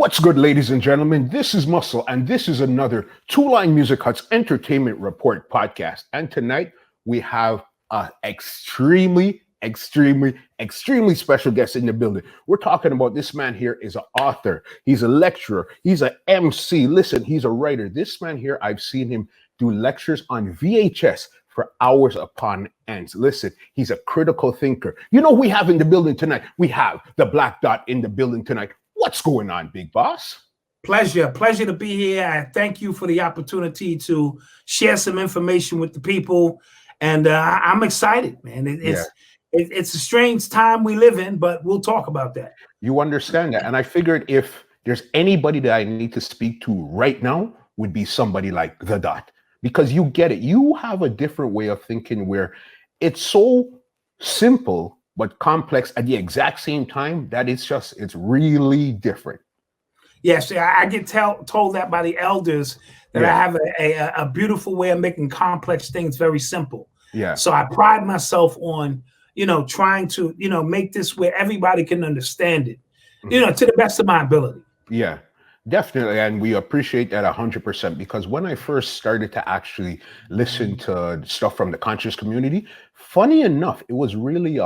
What's good, ladies and gentlemen? This is Muscle, and this is another Two Line Music Hut's Entertainment Report podcast. And tonight we have an extremely special guest in the building. We're talking about this man here is an author. He's a lecturer. He's an MC. Listen, he's a writer. This man here, I've seen him do lectures on VHS for hours upon ends. Listen, he's a critical thinker. You know who we have in the building tonight? We have the Black Dot in the building tonight. What's going on, big boss? Pleasure to be here. I thank you for the opportunity to share some information with the people, and I'm excited, man. It's a strange time we live in, but we'll talk about that. You understand that, and I figured if there's anybody that I need to speak to right now, would be somebody like the Dot, because you get it. You have a different way of thinking where it's so simple but complex at the exact same time that it's really different. Yes, I get told that by the elders that I have a beautiful way of making complex things very simple. Yeah. So I pride myself on, trying to, make this where everybody can understand it, to the best of my ability. Yeah, definitely. And we appreciate that 100%, because when I first started to actually listen to stuff from the conscious community, funny enough, it was really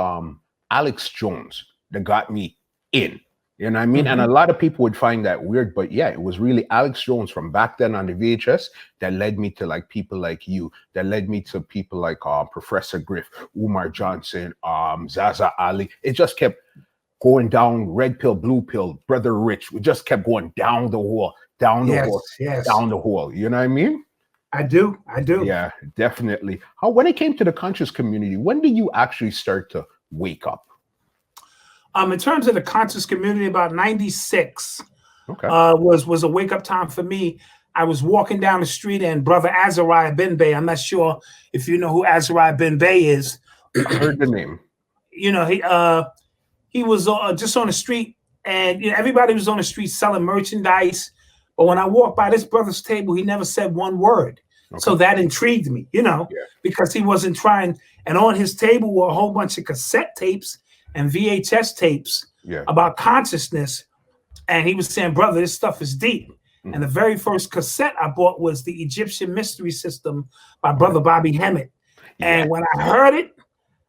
Alex Jones that got me in. You know what I mean? And a lot of people would find that weird, but yeah, it was really Alex Jones from back then on the VHS that led me to like people like you, that led me to people like Professor Griff, Umar Johnson, Zaza Ali. It just kept going down, red pill, blue pill, Brother Rich. We just kept going down the hole. Down the hole. You know what I mean? I do. Yeah, definitely. When it came to the conscious community, when did you actually start to wake up? In terms of the conscious community, about 96 was a wake up time for me. I was walking down the street and Brother Azariah Ben Bey, I'm not sure if you know who Azariah Ben Bey is. I heard the name. He was just on the street, and everybody was on the street selling merchandise. But when I walked by this brother's table, he never said one word. So that intrigued me, because he wasn't trying. And on his table were a whole bunch of cassette tapes and VHS tapes about consciousness. And he was saying, brother, this stuff is deep. And the very first cassette I bought was the Egyptian Mystery System by Brother Bobby Hemmett. And when I heard it,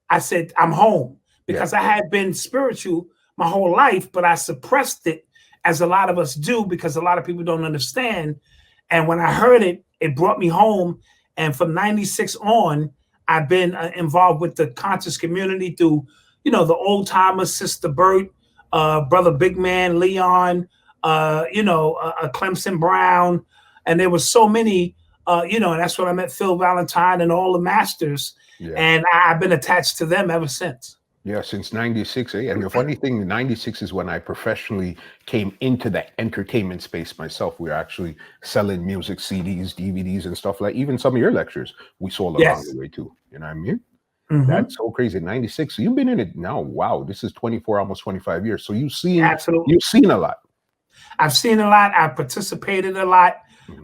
I said, I'm home, because I had been spiritual my whole life, but I suppressed it, as a lot of us do, because a lot of people don't understand. And when I heard it, it brought me home. And from 96 on, I've been involved with the conscious community through, the old timers, Sister Bert, Brother Big Man, Leon, Clemson Brown. And there was so many, and that's when I met Phil Valentine and all the masters. Yeah. And I've been attached to them ever since. Yeah, since 96. And the funny thing, 96 is when I professionally came into the entertainment space myself. We were actually selling music, CDs, DVDs, and stuff like even some of your lectures we sold along the way too. You know what I mean? That's so crazy. 96. So you've been in it now. Wow, this is 24, almost 25 years. So you've seen a lot. I've seen a lot. I've participated a lot.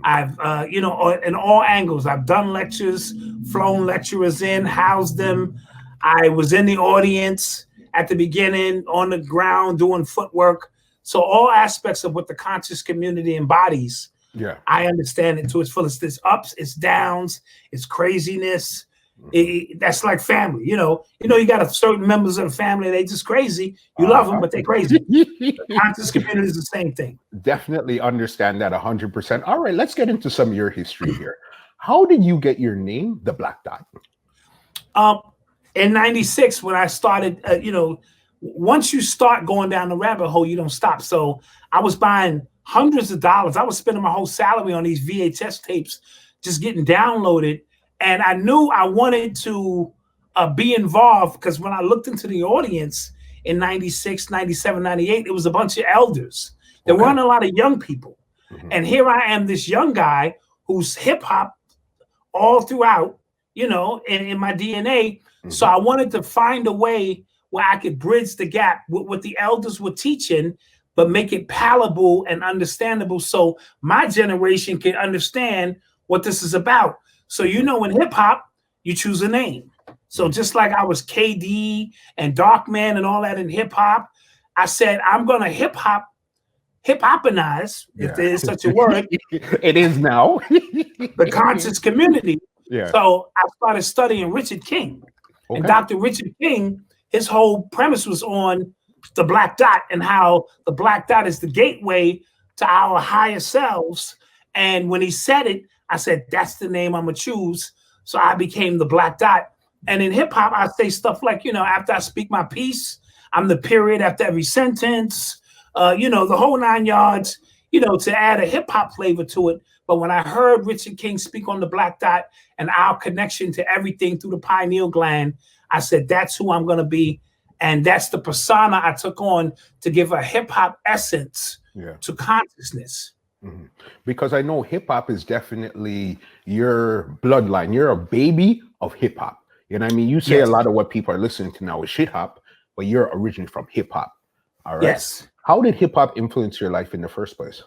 I've, in all angles. I've done lectures, flown lecturers in, housed them. I was in the audience at the beginning, on the ground, doing footwork. So all aspects of what the conscious community embodies, I understand it to its fullest. It's ups, it's downs, it's craziness. That's like family. You got a certain members of the family, they just crazy. You love them, but they crazy. The conscious community is the same thing. Definitely understand that 100%. All right, let's get into some of your history here. How did you get your name, the Black Dot? In 96, when I started, once you start going down the rabbit hole, you don't stop. So I was buying hundreds of dollars. I was spending my whole salary on these VHS tapes, just getting downloaded. And I knew I wanted to be involved, because when I looked into the audience in 96, 97, 98, it was a bunch of elders. There weren't a lot of young people. And here I am, this young guy who's hip hop all throughout, in my DNA. So I wanted to find a way where I could bridge the gap with what the elders were teaching, but make it palatable and understandable so my generation can understand what this is about. So, in hip hop, you choose a name. So just like I was KD and Darkman and all that in hip hop, I said, I'm going to hip hop hip-hopinize, if there is such a word. It is now. The conscious community. Yeah. So I started studying Richard King. Okay. And Dr. Richard King, his whole premise was on the black dot and how the black dot is the gateway to our higher selves. And when he said it, I said, that's the name I'm going to choose. So I became the black dot. And in hip hop, I say stuff like, after I speak my piece, I'm the period after every sentence, the whole 9 yards, to add a hip hop flavor to it. But when I heard Richard King speak on the black dot and our connection to everything through the pineal gland, I said, that's who I'm going to be. And that's the persona I took on to give a hip hop essence to consciousness. Mm-hmm. Because I know hip hop is definitely your bloodline. You're a baby of hip hop. You know what I mean? You say a lot of what people are listening to now is shit hop, but you're originally from hip hop. All right. Yes. How did hip hop influence your life in the first place?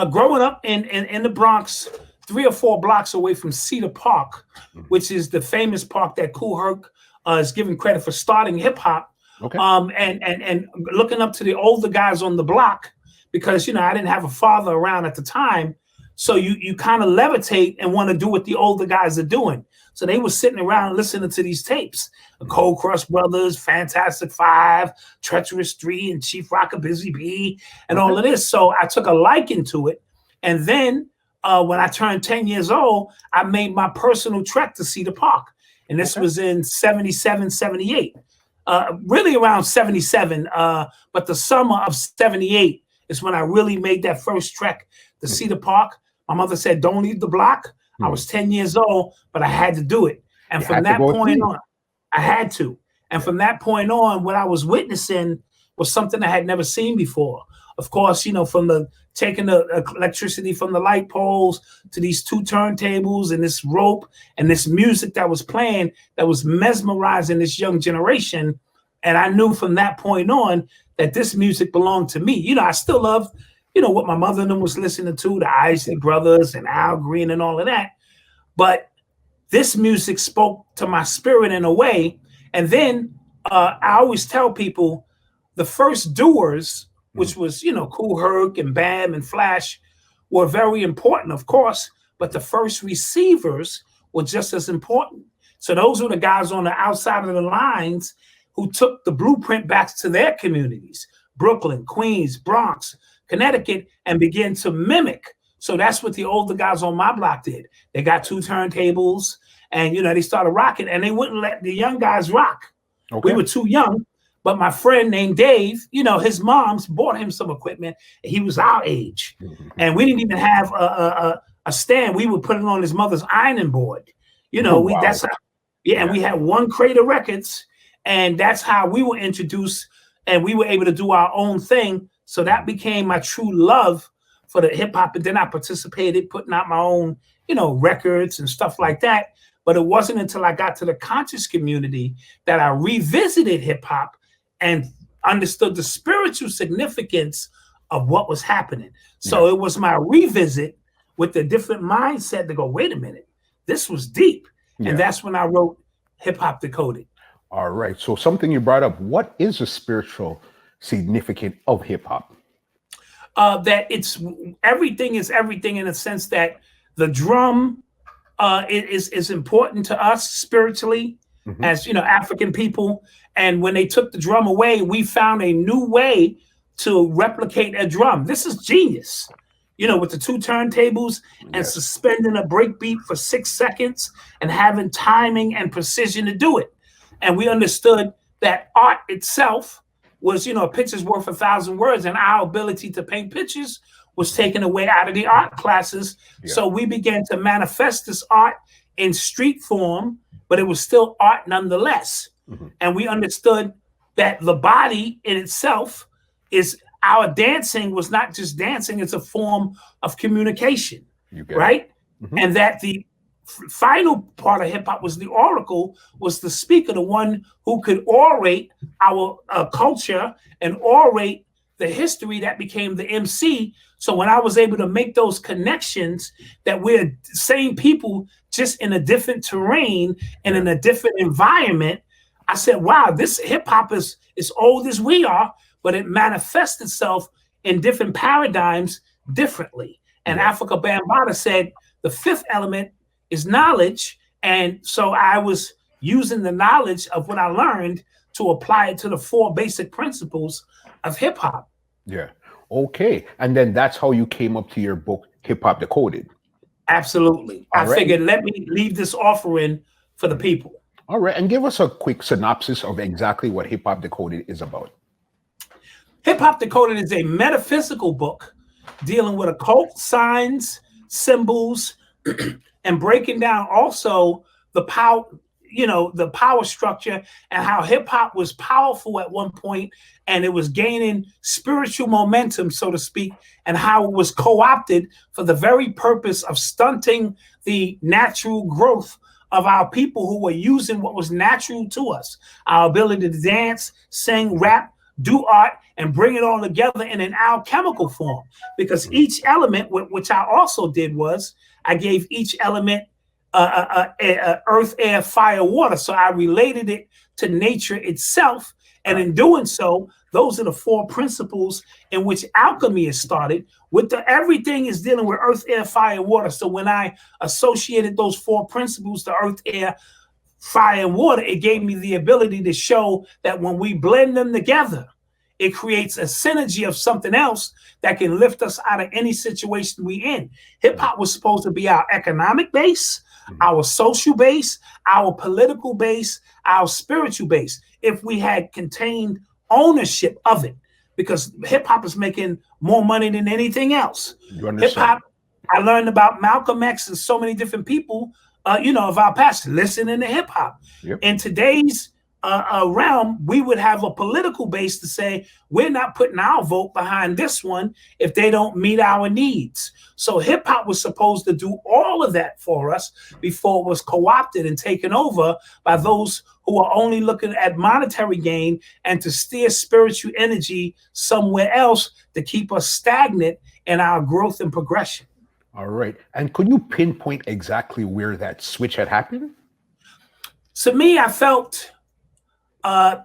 Growing up in the Bronx, 3 or 4 blocks away from Cedar Park, which is the famous park that Kool Herc is given credit for starting hip hop. Okay. And looking up to the older guys on the block, because I didn't have a father around at the time, so you kind of levitate and want to do what the older guys are doing. So they were sitting around listening to these tapes, the Cold Crush Brothers, Fantastic Five, Treacherous 3, and Chief Rocker, Busy Bee, and all of this. So I took a liking to it. And then when I turned 10 years old, I made my personal trek to Cedar Park. And this was in 77, 78, really around 77. But the summer of 78 is when I really made that first trek to Cedar Park. My mother said, don't leave the block. I was 10 years old, but I had to do it. And from that point on, I had to. And from that point on, what I was witnessing was something I had never seen before. Of course, from the taking the electricity from the light poles to these 2 turntables and this rope and this music that was playing that was mesmerizing this young generation. And I knew from that point on that this music belonged to me. I still love what my mother and them was listening to, the Isley Brothers and Al Green and all of that. But this music spoke to my spirit in a way. And then I always tell people the first doers, which was, Kool Herc and Bam and Flash, were very important, of course, but the first receivers were just as important. So those were the guys on the outside of the lines who took the blueprint back to their communities, Brooklyn, Queens, Bronx, Connecticut, and begin to mimic. So that's what the older guys on my block did. They got 2 turntables and, they started rocking, and they wouldn't let the young guys rock. Okay. We were too young, but my friend named Dave, his mom's bought him some equipment. And he was our age, and we didn't even have a stand. We would put it on his mother's ironing board. Wow. That's how, and we had 1 crate of records, and that's how we were introduced, and we were able to do our own thing. So that became my true love for the hip hop. And then I participated, putting out my own, records and stuff like that. But it wasn't until I got to the conscious community that I revisited hip hop and understood the spiritual significance of what was happening. So it was my revisit with the different mindset to go, wait a minute, this was deep. And that's when I wrote Hip Hop Decoded. All right. So something you brought up, what is the spiritual significance of hip hop? That it's everything is everything, in a sense that the drum is important to us spiritually, as African people. And when they took the drum away, we found a new way to replicate a drum. This is genius, with the 2 turntables and suspending a break beat for 6 seconds and having timing and precision to do it. And we understood that art itself was, a picture's worth 1,000 words, and our ability to paint pictures was taken away out of the art classes. So we began to manifest this art in street form, but it was still art nonetheless. And we understood that the body in itself is, our dancing was not just dancing, it's a form of communication, right? And that the final part of hip hop was the oracle, was the speaker, the one who could orate our culture and orate the history that became the MC. So when I was able to make those connections, that we're the same people, just in a different terrain and in a different environment, I said, wow, this hip hop is as old as we are, but it manifests itself in different paradigms differently. And Africa Bambaataa said the fifth element is knowledge. And so I was using the knowledge of what I learned to apply it to the 4 basic principles of hip hop. Yeah. Okay. And then that's how you came up to your book, Hip Hop Decoded. Absolutely. I figured, let me leave this offering for the people. All right. And give us a quick synopsis of exactly what Hip Hop Decoded is about. Hip Hop Decoded is a metaphysical book dealing with occult signs, symbols, and breaking down also the power, the power structure and how hip hop was powerful at one point and it was gaining spiritual momentum, so to speak, and how it was co-opted for the very purpose of stunting the natural growth of our people who were using what was natural to us, our ability to dance, sing, rap, do art, and bring it all together in an alchemical form. Because each element, which I also did, was I gave each element earth, air, fire, water. So I related it to nature itself. And in doing so, those are the 4 principles in which alchemy is started. Everything is dealing with earth, air, fire, water. So when I associated those 4 principles to earth, air, fire, and water, it gave me the ability to show that when we blend them together, it creates a synergy of something else that can lift us out of any situation we in. Hip hop was supposed to be our economic base, our social base, our political base, our spiritual base, if we had contained ownership of it, because hip hop is making more money than anything else. Hip hop, I learned about Malcolm X and so many different people, of our past listening to hip hop. In today's realm, we would have a political base to say, we're not putting our vote behind this one if they don't meet our needs. So hip hop was supposed to do all of that for us before it was co-opted and taken over by those who are only looking at monetary gain and to steer spiritual energy somewhere else to keep us stagnant in our growth and progression. All right. And could you pinpoint exactly where that switch had happened? To me, I felt I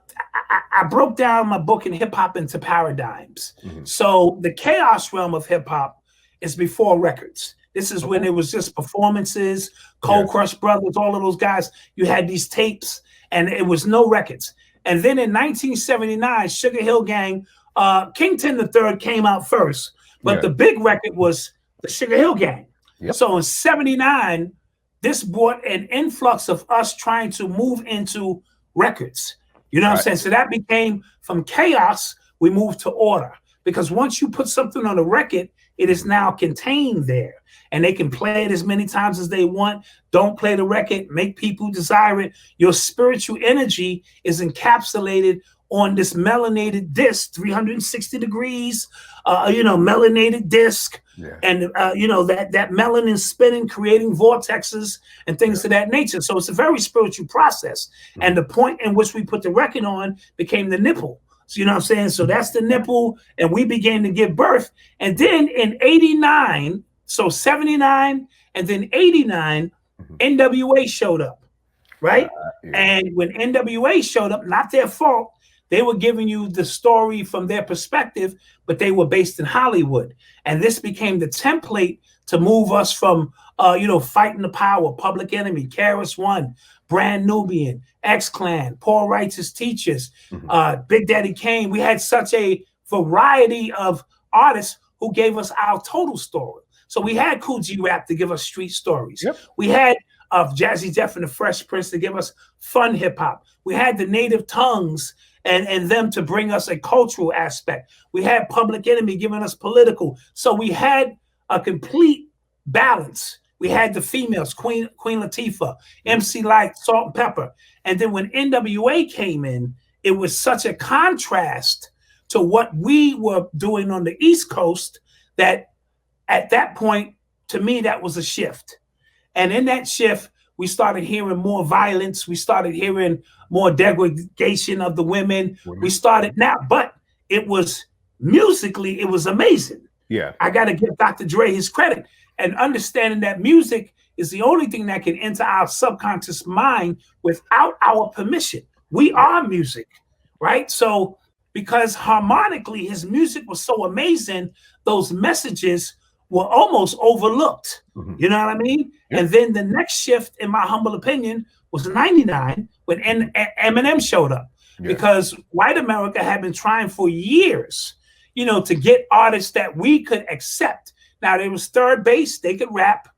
broke down my book in hip hop into paradigms. So the chaos realm of hip hop is before records. This is when it was just performances, Cold Crush Brothers, all of those guys. You had these tapes and it was no records. And then in 1979, Sugar Hill Gang, Kington III came out first, but the big record was the Sugar Hill Gang. So in 79, this brought an influx of us trying to move into records. You know what I'm saying? So that became, from chaos, we moved to order. Because once you put something on a record, it is now contained there. And they can play it as many times as they want. Don't play the record. Make people desire it. Your spiritual energy is encapsulated on this melanated disc, 360 degrees, melanated disc. And, that melanin spinning, creating vortexes and things of that nature. So it's a very spiritual process. And the point in which we put the record on became the nipple. So, you know what I'm saying? So that's the nipple. And we began to give birth. And then in 89, so 79 and then 89, NWA showed up, right? And when NWA showed up, not their fault, they were giving you the story from their perspective, but they were based in Hollywood. And this became the template to move us from, Fighting the Power, Public Enemy, KRS One, Brand Nubian, X-Clan, Paul Righteous Teachers, Big Daddy Kane. We had such a variety of artists who gave us our total story. So we had Cool G Rap to give us street stories. We had Jazzy Jeff and the Fresh Prince to give us fun hip hop. We had the Native Tongues and them to bring us a cultural aspect. We had Public Enemy giving us political. So we had a complete balance. We had the females, Queen Latifah, MC Light, Salt and Pepper. And then when NWA came in, it was such a contrast to what we were doing on the East Coast that at that point, to me, that was a shift. And in that shift, we started hearing more violence. We started hearing more degradation of the women. We started now, but it was musically, it was amazing. I got to give Dr. Dre his credit, and understanding that music is the only thing that can enter our subconscious mind without our permission. We are music, right? So because harmonically his music was so amazing, those messages were almost overlooked. You know what I mean? And then the next shift, in my humble opinion, was 99 when Eminem showed up. Because white America had been trying for years, you know, to get artists that we could accept. Now, they was third base, they could rap.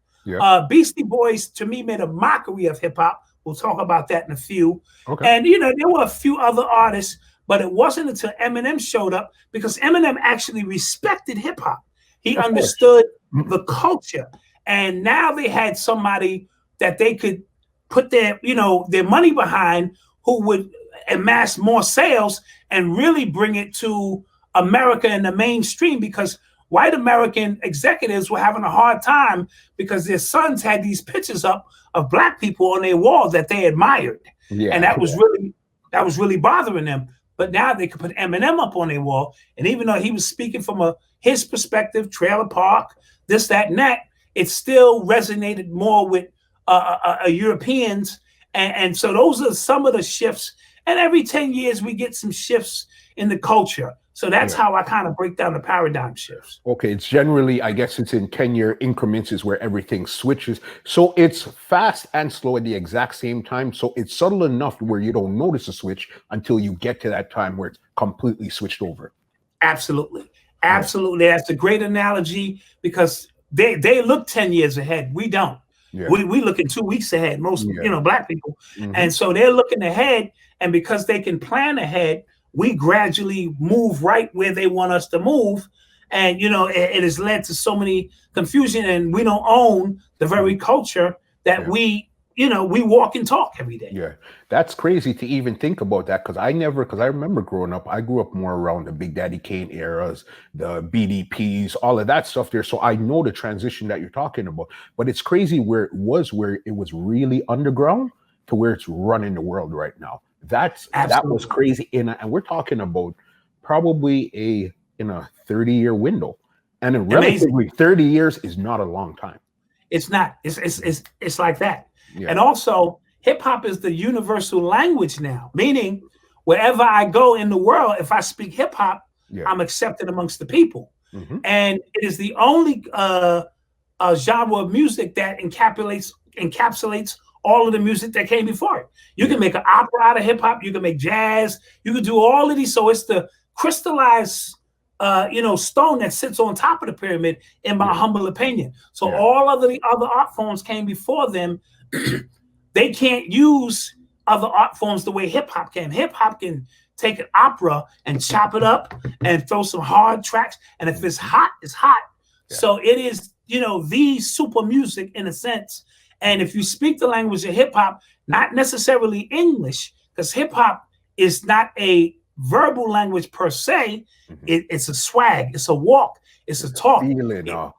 Beastie Boys, to me, made a mockery of hip hop. We'll talk about that in a few. And, you know, there were a few other artists, but it wasn't until Eminem showed up, because Eminem actually respected hip hop. He understood the culture. And now they had somebody that they could put their, you know, their money behind, who would amass more sales and really bring it to America in the mainstream, because white American executives were having a hard time because their sons had these pictures up of black people on their wall that they admired. And that was really bothering them. But now they could put Eminem up on their wall. And even though he was speaking from his perspective, trailer park, this, that, and that, it still resonated more with Europeans. And so those are some of the shifts. And every 10 years, we get some shifts in the culture. So that's how I kind of break down the paradigm shifts. Okay, it's generally, I guess it's in 10-year increments is where everything switches. So it's fast and slow at the exact same time. So it's subtle enough where you don't notice a switch until you get to that time where it's completely switched over. Absolutely. Absolutely. That's a great analogy, because they look 10 years ahead. We don't. We look in 2 weeks ahead, most, you know, black people. And so they're looking ahead. And because they can plan ahead, we gradually move right where they want us to move. And, you know, it has led to so many confusion, and we don't own the very culture that we, you know, we walk and talk every day. That's crazy to even think about that, because I remember growing up, I grew up more around the Big Daddy Kane eras, the BDPs, all of that stuff there. So I know the transition that you're talking about, but it's crazy where it was really underground to where it's running the world right now. That was crazy. And we're talking about probably in a 30-year window. And in relatively 30 years is not a long time. It's not. It's like that. And also, hip hop is the universal language now, meaning wherever I go in the world, if I speak hip hop, I'm accepted amongst the people. And it is the only genre of music that encapsulates all of the music that came before it. You can make an opera out of hip hop. You can make jazz. You can do all of these. So it's the crystallized, you know, stone that sits on top of the pyramid, in my humble opinion. So all of the other art forms came before them. They can't use other art forms the way hip hop can. Hip hop can take an opera and chop it up and throw some hard tracks. And if it's hot, it's hot. So it is, you know, the super music in a sense. And if you speak the language of hip hop, not necessarily English, because hip hop is not a verbal language per se. It's a swag, it's a walk, it's a talk,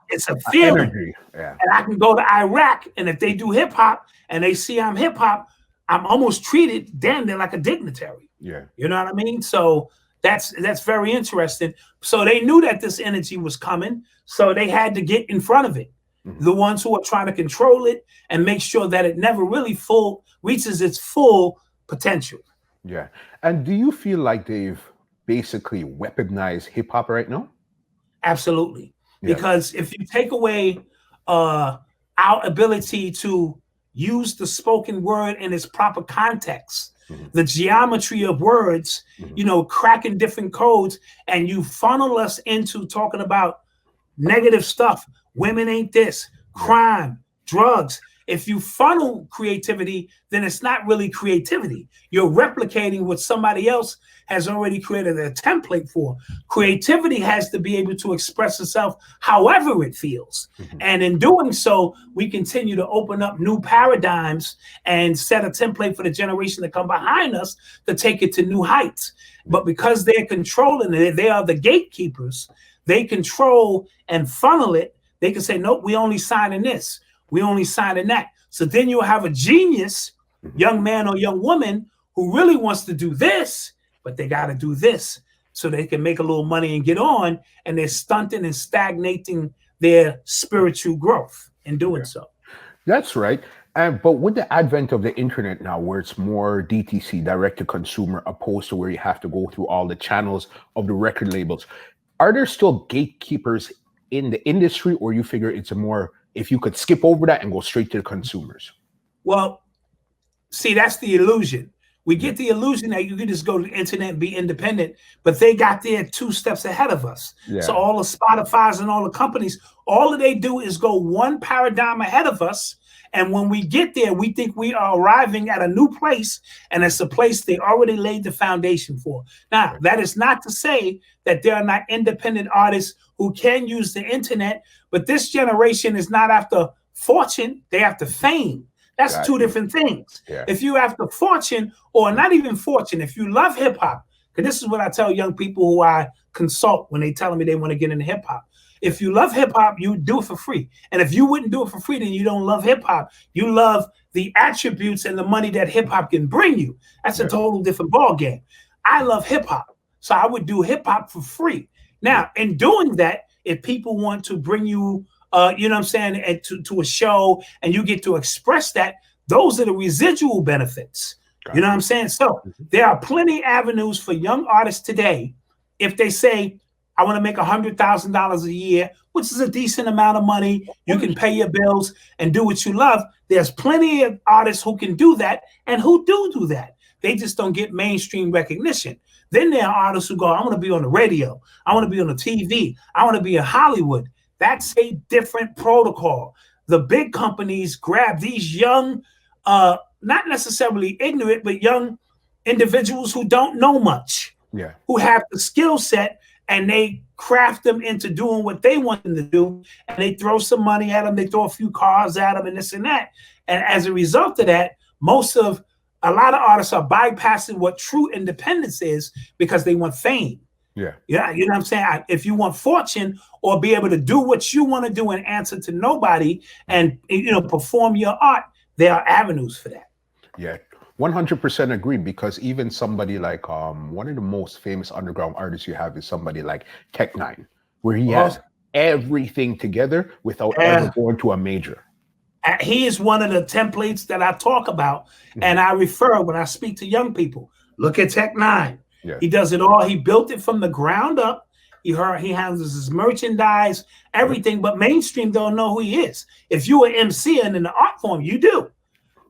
it's a feeling. Energy. And I can go to Iraq, and if they do hip hop and they see I'm hip hop, I'm almost treated damn near like a dignitary. You know what I mean? So that's very interesting. So they knew that this energy was coming, so they had to get in front of it. The ones who are trying to control it and make sure that it never really reaches its full potential. And do you feel like they've basically weaponized hip hop right now? Absolutely. Because if you take away our ability to use the spoken word in its proper context, the geometry of words, you know, cracking different codes, and you funnel us into talking about negative stuff. Women ain't this, crime, drugs. If you funnel creativity, then it's not really creativity. You're replicating what somebody else has already created a template for. Creativity has to be able to express itself however it feels. And in doing so, we continue to open up new paradigms and set a template for the generation to come behind us to take it to new heights. But because they're controlling it, they are the gatekeepers. They control and funnel it. They can say, nope, we only signing this. We only signing that. So then you'll have a genius, young man or young woman, who really wants to do this, but they got to do this so they can make a little money and get on. And they're stunting and stagnating their spiritual growth in doing so. That's right. But with the advent of the internet now, where it's more DTC, direct to consumer, opposed to where you have to go through all the channels of the record labels, are there still gatekeepers in the industry, or you figure it's a more, if you could skip over that and go straight to the consumers? Well, see, that's the illusion. We get the illusion that you can just go to the internet and be independent, but they got there 2 steps ahead of us. Yeah. So all the Spotify's and all the companies, all that they do is go one paradigm ahead of us. And when we get there, we think we are arriving at a new place, and it's a place they already laid the foundation for. Now, that is not to say that there are not independent artists who can use the internet, but this generation is not after fortune, they're after fame. That's 2 different things. Yeah. If you after fortune, or not even fortune, if you love hip hop, because this is what I tell young people who I consult when they tell me they want to get into hip hop. If you love hip hop, you do it for free. And if you wouldn't do it for free, then you don't love hip hop. You love the attributes and the money that hip hop can bring you. That's a total different ball game. I love hip hop, so I would do hip hop for free. Now, in doing that, if people want to bring you, you know what I'm saying, and to a show, and you get to express that, those are the residual benefits. You know what I'm saying? So there are plenty avenues for young artists today. If they say, I want to make $100,000 a year, which is a decent amount of money, you can pay your bills and do what you love. There's plenty of artists who can do that and who do that. They just don't get mainstream recognition. Then there are artists who go, I want to be on the radio. I want to be on the TV. I want to be in Hollywood. That's a different protocol. The big companies grab these young, not necessarily ignorant, but young individuals who don't know much, who have the skill set, and they craft them into doing what they want them to do. And they throw some money at them. They throw a few cars at them and this and that. And as a result of that, a lot of artists are bypassing what true independence is because they want fame. Yeah, you know what I'm saying? If you want fortune or be able to do what you want to do and answer to nobody and, you know, perform your art, there are avenues for that. Yeah, 100% agree, because even somebody like one of the most famous underground artists you have is somebody like Tech Nine, where he has everything together without ever going to a major. He is one of the templates that I talk about, and I refer when I speak to young people. Look at Tech Nine. Yeah. He does it all. He built it from the ground up. He handles his merchandise, everything, but mainstream don't know who he is. If you are MC and in the art form, you do.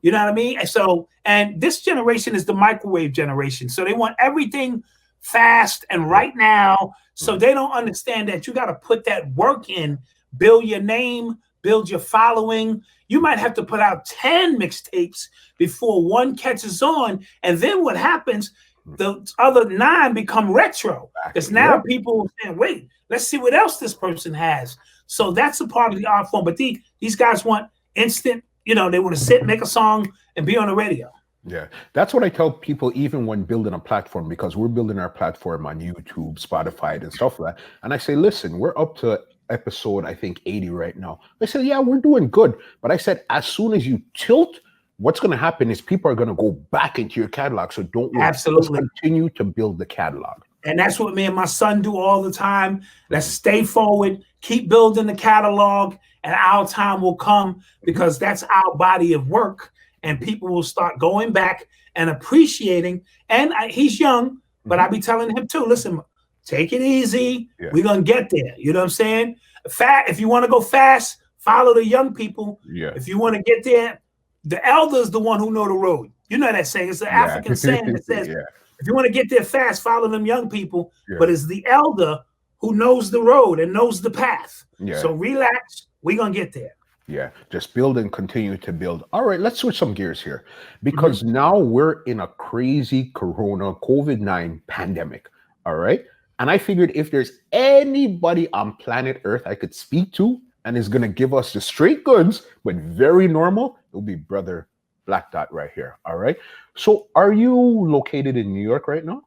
You know what I mean? And so, and this generation is the microwave generation. So they want everything fast and right now. So they don't understand that you got to put that work in, build your name, build your following. You might have to put out 10 mixtapes before one catches on. And then what happens, the other 9 become retro. Because now people are saying, wait, let's see what else this person has. So that's a part of the art form. But these guys want instant, you know, they want to sit, make a song, and be on the radio. Yeah, that's what I tell people, even when building a platform, because we're building our platform on YouTube, Spotify, and stuff like that. And I say, listen, we're up to episode, I think, 80 right now. I said, yeah, we're doing good. But I said, as soon as you tilt, what's going to happen is people are going to go back into your catalog. So don't worry. Absolutely. Let's continue to build the catalog. And that's what me and my son do all the time. Let's stay forward, keep building the catalog, and our time will come, because that's our body of work. And people will start going back and appreciating. And he's young, but I be telling him too, listen, take it easy. Yeah. We're going to get there. You know what I'm saying? If you want to go fast, follow the young people. Yeah. If you want to get there, the elder is the one who know the road. You know that saying. It's an African saying that says, if you want to get there fast, follow them young people. Yeah. But it's the elder who knows the road and knows the path. Yeah. So relax. We're going to get there. Yeah, just build and continue to build. All right, let's switch some gears here, because now we're in a crazy COVID-19 pandemic. All right. And I figured if there's anybody on planet Earth I could speak to and is going to give us the straight goods, but very normal, it'll be Brother Black Dot right here. All right. So are you located in New York right now?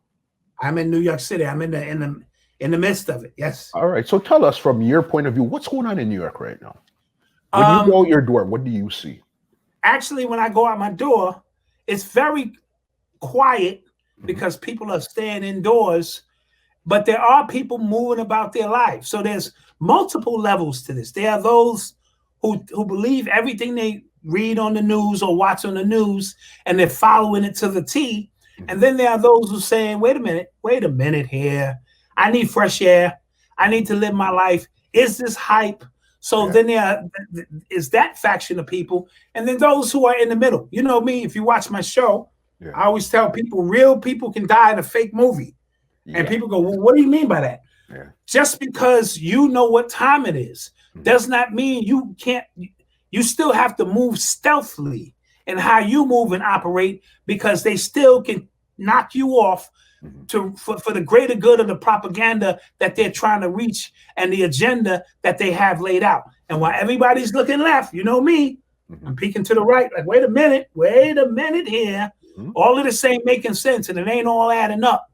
I'm in New York City. I'm in the midst of it. Yes. All right. So tell us, from your point of view, what's going on in New York right now? When you go out your door, what do you see? Actually, when I go out my door, it's very quiet because people are staying indoors, but there are people moving about their lives. So there's multiple levels to this. There are those who believe everything they read on the news or watch on the news, and they're following it to the T. And then there are those who saying, wait a minute here. I need fresh air. I need to live my life. Is this hype? So then there is that faction of people. And then those who are in the middle. You know me, if you watch my show, I always tell people, real people can die in a fake movie. And people go, well, what do you mean by that? Just because you know what time it is does not mean you can't. You still have to move stealthily in how you move and operate, because they still can knock you off for the greater good of the propaganda that they're trying to reach and the agenda that they have laid out. And while everybody's looking left, you know me, I'm peeking to the right, like, wait a minute here. All of this ain't making sense, and it ain't all adding up.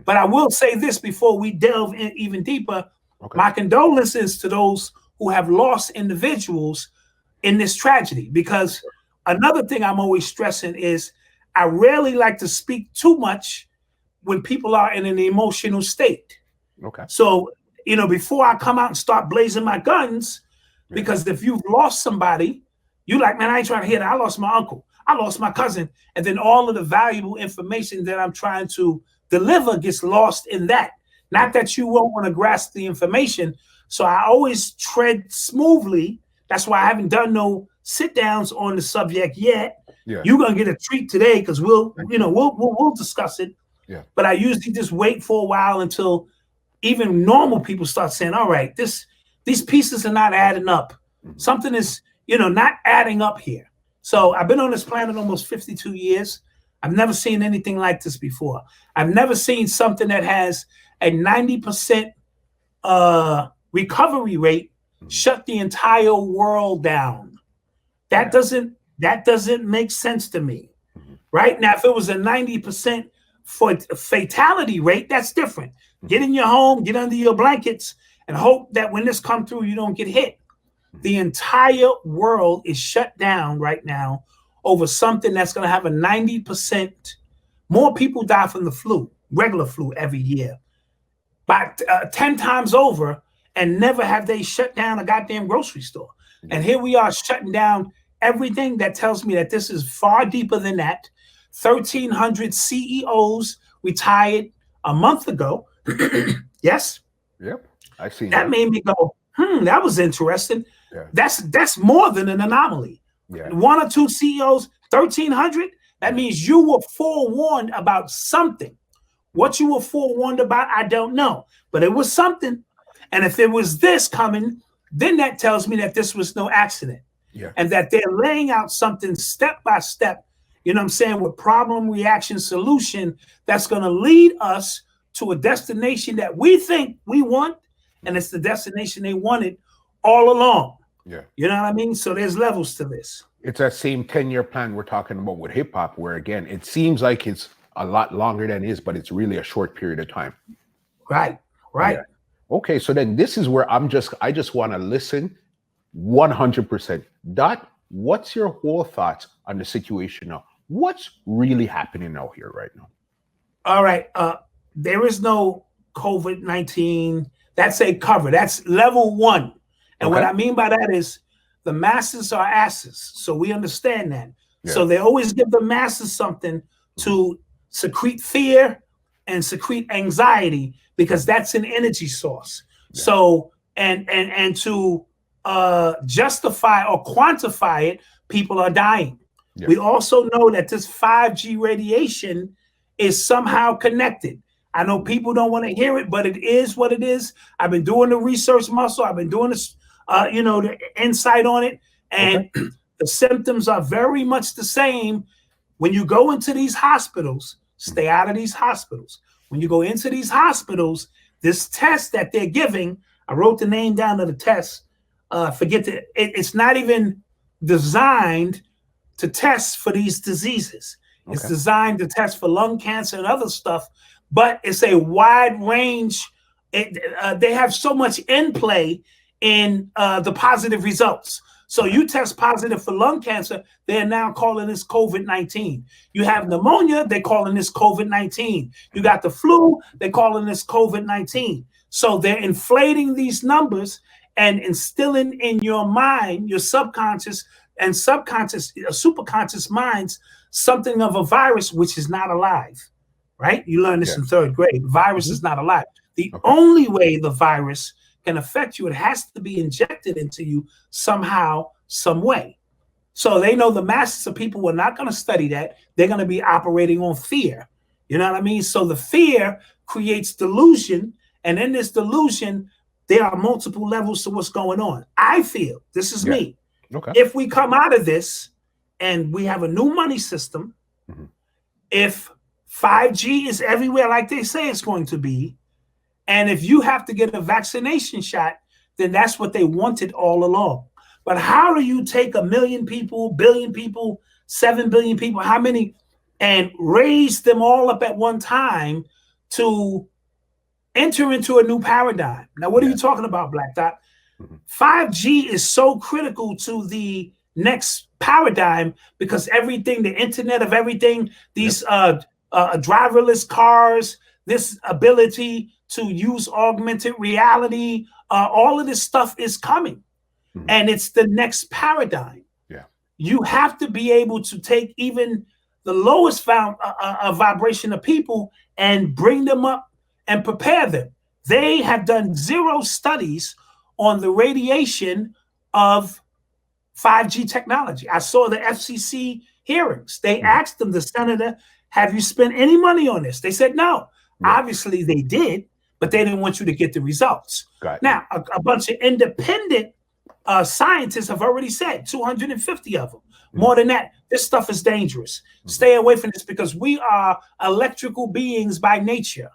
But I will say this before we delve in even deeper. My condolences to those who have lost individuals in this tragedy, because another thing I'm always stressing is I rarely like to speak too much when people are in an emotional state. So, before I come out and start blazing my guns, because if you've lost somebody, you like, man, I ain't trying to hear that. I lost my uncle. I lost my cousin. And then all of the valuable information that I'm trying to deliver gets lost in that. Not that you won't want to grasp the information. So I always tread smoothly. That's why I haven't done no sit downs on the subject yet. You're gonna get a treat today, because we'll discuss it. But I usually just wait for a while until even normal people start saying, all right, these pieces are not adding up. Something is, not adding up here. So I've been on this planet almost 52 years. I've never seen anything like this before. I've never seen something that has a 90% recovery rate shut the entire world down. That doesn't make sense to me. Right now, if it was a 90% for fatality rate, that's different. Get in your home, get under your blankets, and hope that when this comes through, you don't get hit. The entire world is shut down right now over something that's going to have a 90% more people die from the flu, regular flu, every year, by 10 times over, and never have they shut down a goddamn grocery store. And here we are shutting down everything. That tells me that this is far deeper than that. 1,300 CEOs retired a month ago. Yes. Yep. I've seen that. Made me go, that was interesting. That's more than an anomaly. One or two CEOs, 1,300. That means you were forewarned about something. What you were forewarned about, I don't know, but it was something. And if it was this coming, then that tells me that this was no accident. And that they're laying out something step by step, with problem, reaction, solution, that's going to lead us to a destination that we think we want. And it's the destination they wanted all along. You know what I mean? So there's levels to this. It's that same 10-year plan we're talking about with hip hop, where again, it seems like it's a lot longer than it is, but it's really a short period of time. Right. Okay, so then this is where I just want to listen 100%. Dot, what's your whole thoughts on the situation now? What's really happening out here right now? All right. There is no COVID-19. That's a cover. That's level one. And what I mean by that is the masses are asses. So we understand that. So they always give the masses something to secrete fear and secrete anxiety, because that's an energy source. So and to justify or quantify it, people are dying. We also know that this 5G radiation is somehow connected. I know people don't want to hear it, but it is what it is. I've been doing the research muscle. I've been doing this, the insight on it. And the symptoms are very much the same. When you go into these hospitals, stay out of these hospitals. When you go into these hospitals, this test that they're giving, I wrote the name down of the test. It's not even designed to test for these diseases. It's designed to test for lung cancer and other stuff, but it's a wide range. They have so much in play in the positive results. So you test positive for lung cancer, they're now calling this COVID-19. You have pneumonia, they're calling this COVID-19. You got the flu, they're calling this COVID-19. So they're inflating these numbers and instilling in your mind, your subconscious, and subconscious, superconscious minds, something of a virus which is not alive, right? You learn this in third grade. Virus is not alive. The only way the virus can affect you, it has to be injected into you somehow, some way. So they know the masses of people are not going to study that. They're going to be operating on fear. You know what I mean? So the fear creates delusion. And in this delusion, there are multiple levels to what's going on. I feel, this is me. Okay. If we come out of this and we have a new money system, if 5G is everywhere like they say it's going to be, and if you have to get a vaccination shot, then that's what they wanted all along. But how do you take 1 million people, billion people, 7 billion people, how many, and raise them all up at one time to enter into a new paradigm? Now, what are you talking about, Black Dot? 5G is so critical to the next paradigm because everything, the internet of everything, these driverless cars, this ability to use augmented reality, all of this stuff is coming. And it's the next paradigm. You have to be able to take even the lowest vibration of people and bring them up and prepare them. They have done 0 studies on the radiation of 5G technology. I saw the FCC hearings. They asked them, the senator, have you spent any money on this? They said no. Obviously they did, but they didn't want you to get the results. Now, a bunch of independent scientists have already said, 250 of them, more than that, this stuff is dangerous. Stay away from this because we are electrical beings by nature.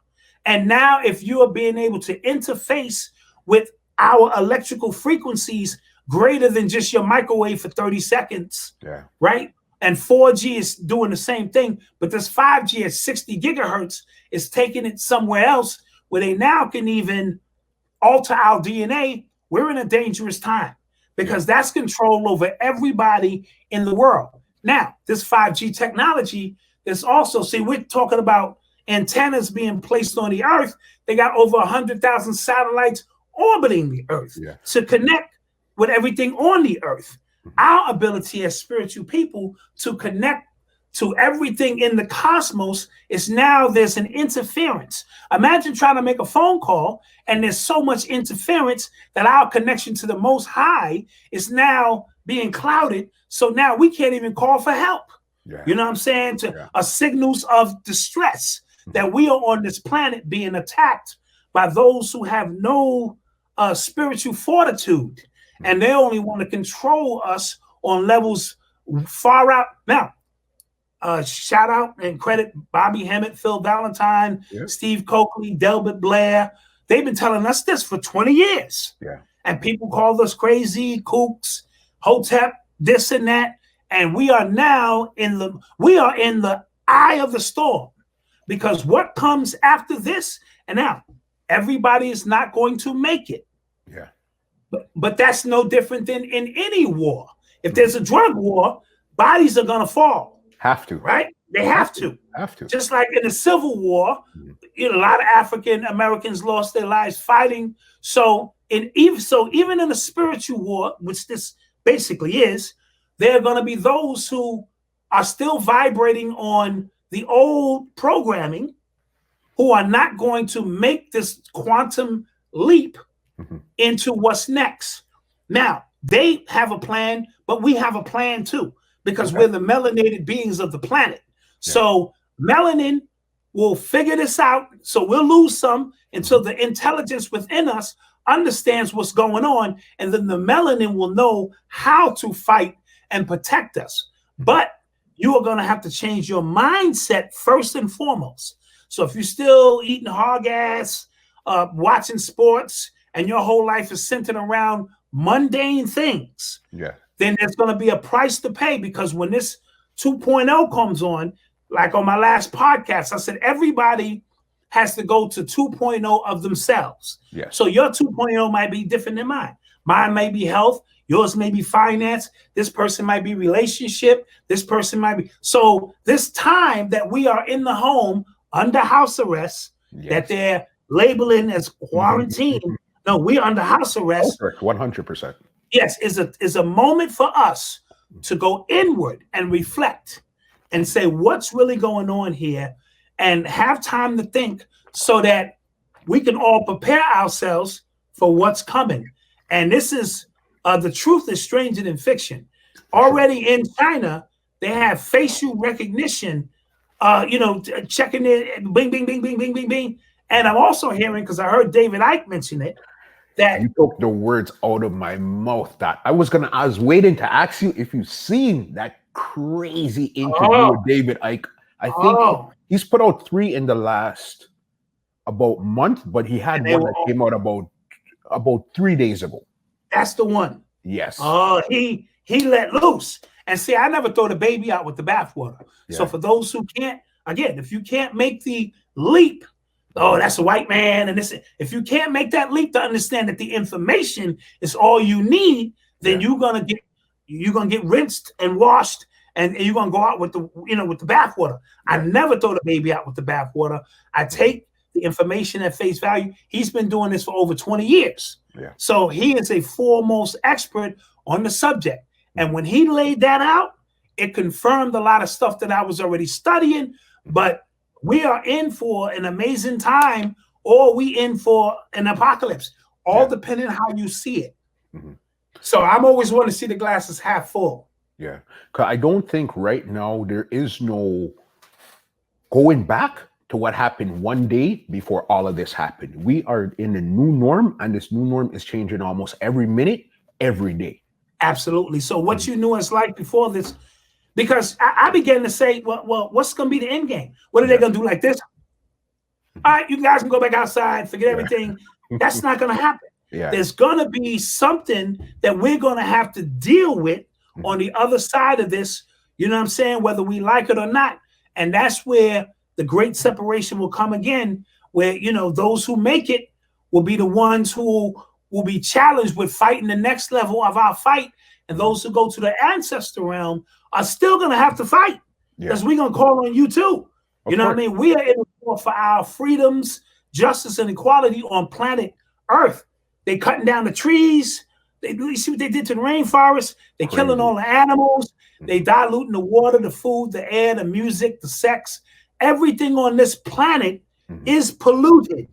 And now if you are being able to interface with our electrical frequencies greater than just your microwave for 30 seconds, right? And 4G is doing the same thing, but this 5G at 60 gigahertz is taking it somewhere else where they now can even alter our DNA. We're in a dangerous time because that's control over everybody in the world. Now, this 5G technology is also, see, we're talking about antennas being placed on the earth. They got over 100,000 satellites orbiting the earth to connect with everything on the earth. Our ability as spiritual people to connect to everything in the cosmos is now there's an interference. Imagine trying to make a phone call and there's so much interference that our connection to the Most High is now being clouded. So now we can't even call for help. You know what I'm saying? To signals of distress that we are on this planet being attacked by those who have no spiritual fortitude. And they only want to control us on levels far out. Now, shout out and credit Bobby Hemmett, Phil Valentine, Steve Coakley, Delbert Blair. They've been telling us this for 20 years. And people called us crazy, kooks, hotep, this and that. And we are now in the eye of the storm because what comes after this, and now everybody is not going to make it. But that's no different than in any war. If there's a drug war, bodies are going to fall. Have to. Right? They have to. Just like in the Civil War, you know, a lot of African Americans lost their lives fighting. So even in a spiritual war, which this basically is, there are going to be those who are still vibrating on the old programming who are not going to make this quantum leap into what's next. Now, they have a plan, but we have a plan too, because we're the melanated beings of the planet. So melanin will figure this out. So we'll lose some until the intelligence within us understands what's going on. And then the melanin will know how to fight and protect us. But you are going to have to change your mindset first and foremost. So if you're still eating hog ass, watching sports, and your whole life is centered around mundane things, then there's going to be a price to pay, because when this 2.0 comes on, like on my last podcast, I said everybody has to go to 2.0 of themselves. So your 2.0 might be different than mine. Mine may be health. Yours may be finance. This person might be relationship. This person might be. So this time that we are in the home under house arrest, that they're labeling as quarantine. No, we're under house arrest. 100%. Yes, is a moment for us to go inward and reflect and say what's really going on here and have time to think so that we can all prepare ourselves for what's coming. And this is the truth is stranger than fiction. Already in China, they have facial recognition, checking it, bing, bing, bing, bing, bing, bing, bing. And I'm also hearing, because I heard David Icke mention it, that you took the words out of my mouth. That I was waiting to ask you if you've seen that crazy interview with David Icke. I think he's put out 3 in the last about month, but he had one that came out about 3 days ago. That's the one. Yes. Oh, he let loose. And see, I never throw the baby out with the bathwater. Yeah. So for those who can't, again, if you can't make the leap, oh, that's a white man, and this, if you can't make that leap to understand that the information is all you need, then you're gonna get rinsed and washed, and you're gonna go out with the with the bathwater. I never throw the baby out with the bathwater. I take the information at face value. He's been doing this for over 20 years. Yeah. So he is a foremost expert on the subject. And when he laid that out, it confirmed a lot of stuff that I was already studying. But we are in for an amazing time, or we in for an apocalypse, all depending on how you see it. Mm-hmm. So I'm always want to see the glasses half full. Yeah, because I don't think right now there is no going back to what happened one day before all of this happened. We are in a new norm, and this new norm is changing almost every minute, every day. Absolutely. So what you knew as life before this, because I began to say, well, what's going to be the end game? What are they going to do like this? All right, you guys can go back outside, forget everything. That's not going to happen. Yeah. There's going to be something that we're going to have to deal with on the other side of this, you know what I'm saying, whether we like it or not. And that's where the great separation will come again, where, those who make it will be the ones who will be challenged with fighting the next level of our fight. And those who go to the ancestor realm are still going to have to fight, because we're going to call on you too. You know what I mean? We are in the war for our freedoms, justice, and equality on planet Earth. They cutting down the trees. You see what they did to the rainforest? They killing all the animals. They diluting the water, the food, the air, the music, the sex. Everything on this planet is polluted,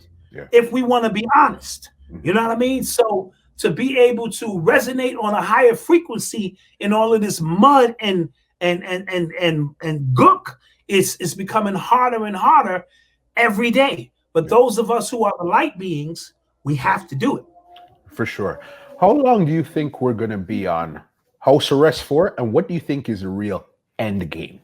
if we want to be honest. You know what I mean? So to be able to resonate on a higher frequency in all of this mud and gook is becoming harder and harder every day. But those of us who are the light beings, we have to do it. For sure. How long do you think we're going to be on house arrest for? And what do you think is the real end game?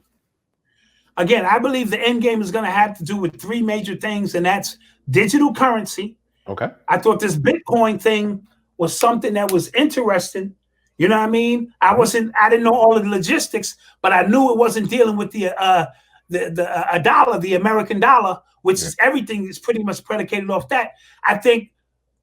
Again, I believe the end game is going to have to do with 3 major things, and that's digital currency. Okay. I thought this Bitcoin thing was something that was interesting. You know what I mean? I didn't know all of the logistics, but I knew it wasn't dealing with the dollar, the American dollar, which is everything is pretty much predicated off that. I think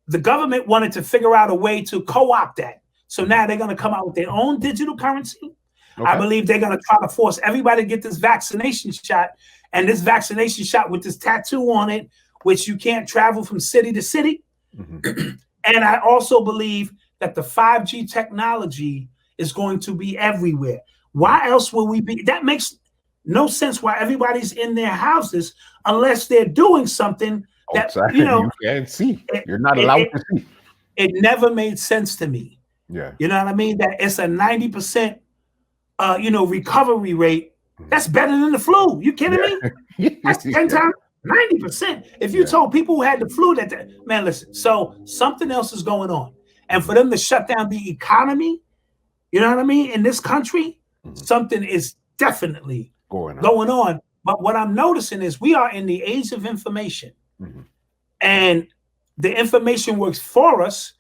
the government wanted to figure out a way to co-opt that. So now they're going to come out with their own digital currency. Okay. I believe they're going to try to force everybody to get this vaccination shot, and this vaccination shot with this tattoo on it, which you can't travel from city to city. And I also believe that the 5G technology is going to be everywhere. Why else will we be? That makes no sense why everybody's in their houses unless they're doing something that, you can't see. You're not allowed to see. It never made sense to me. Yeah. You know what I mean? That it's a 90% recovery rate. That's better than the flu. You kidding me? That's 10 times 90%. If you told people who had the flu man, listen, so something else is going on. And for them to shut down the economy, you know what I mean, in this country, something is definitely going on. But what I'm noticing is we are in the age of information. And the information works for us,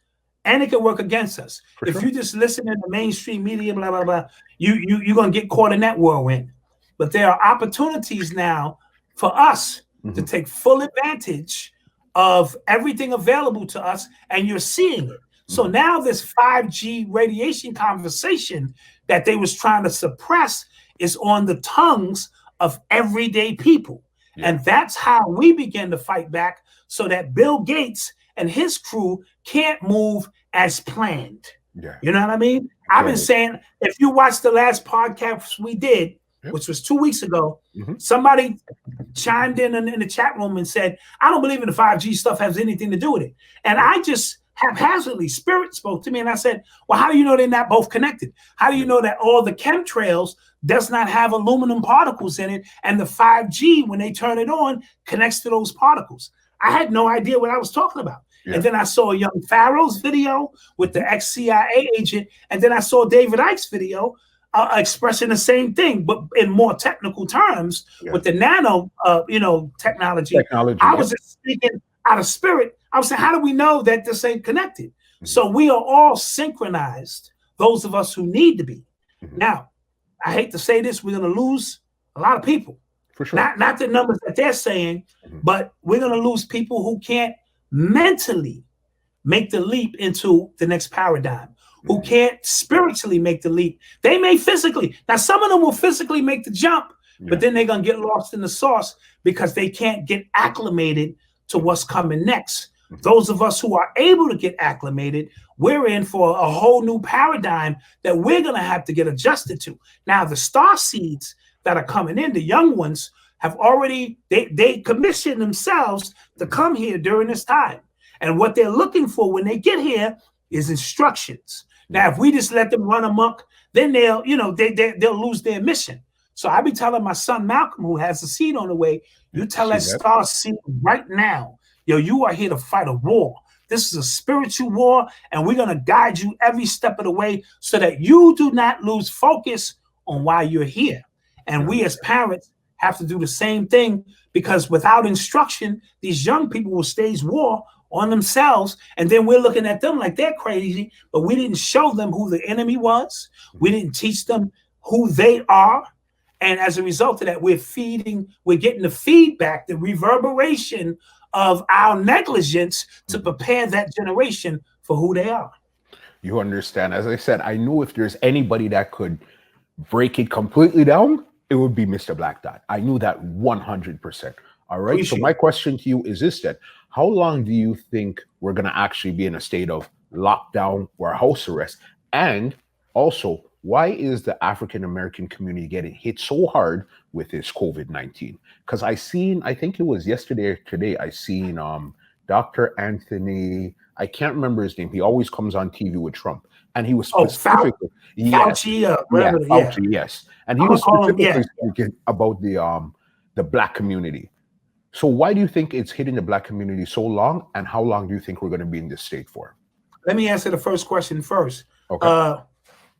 and it can work against us. If you just listen to the mainstream media, blah, blah, blah, you're going to get caught in that whirlwind. But there are opportunities now for us to take full advantage of everything available to us, and you're seeing it. So now this 5G radiation conversation that they was trying to suppress is on the tongues of everyday people. And that's how we begin to fight back, so that Bill Gates and his crew can't move as planned. Yeah. You know what I mean? I've been saying, if you watch the last podcast we did, which was 2 weeks ago, somebody chimed in the chat room and said, I don't believe in the 5G stuff has anything to do with it. And I just haphazardly, Spirit spoke to me and I said, well, how do you know they're not both connected? How do you know that all the chemtrails does not have aluminum particles in it, and the 5G, when they turn it on, connects to those particles? I had no idea what I was talking about. And then I saw Young Pharaoh's video with the ex-CIA agent, and then I saw David Icke's video expressing the same thing, but in more technical terms with the nano, technology. I was just speaking out of spirit. I was saying, how do we know that this ain't connected? So we are all synchronized, those of us who need to be. Now, I hate to say this, we're going to lose a lot of people. For sure. Not the numbers that they're saying, but we're going to lose people who can't mentally make the leap into the next paradigm, who can't spiritually make the leap. They may physically. Now, some of them will physically make the jump, but then they're going to get lost in the sauce because they can't get acclimated to what's coming next. Those of us who are able to get acclimated, we're in for a whole new paradigm that we're going to have to get adjusted to. Now, the star seeds that are coming in, the young ones, have already, they commissioned themselves to come here during this time. And what they're looking for when they get here is instructions. Now, if we just let them run amok, then they'll lose their mission. So I be telling my son Malcolm, who has a seed on the way, you tell that star seed right now, you are here to fight a war. This is a spiritual war, and we're going to guide you every step of the way so that you do not lose focus on why you're here. And we as parents have to do the same thing, because without instruction, these young people will stage war on themselves, and then we're looking at them like they're crazy, but we didn't show them who the enemy was. We didn't teach them who they are. And as a result of that, we're getting the feedback, the reverberation of our negligence to prepare that generation for who they are. You understand? As I said, I knew if there's anybody that could break it completely down, it would be Mr. Black Dot. I knew that 100%. All right. So my question to you is this then: how long do you think we're going to actually be in a state of lockdown or house arrest? And also, why is the African-American community getting hit so hard with this COVID-19? Because I think it was yesterday or today, I seen Dr. Anthony, I can't remember his name. He always comes on TV with Trump. And he was specifically, Fauci, yes. And he was specifically speaking about the Black community. So why do you think it's hitting the Black community so long? And how long do you think we're going to be in this state for? Let me answer the first question first. Okay.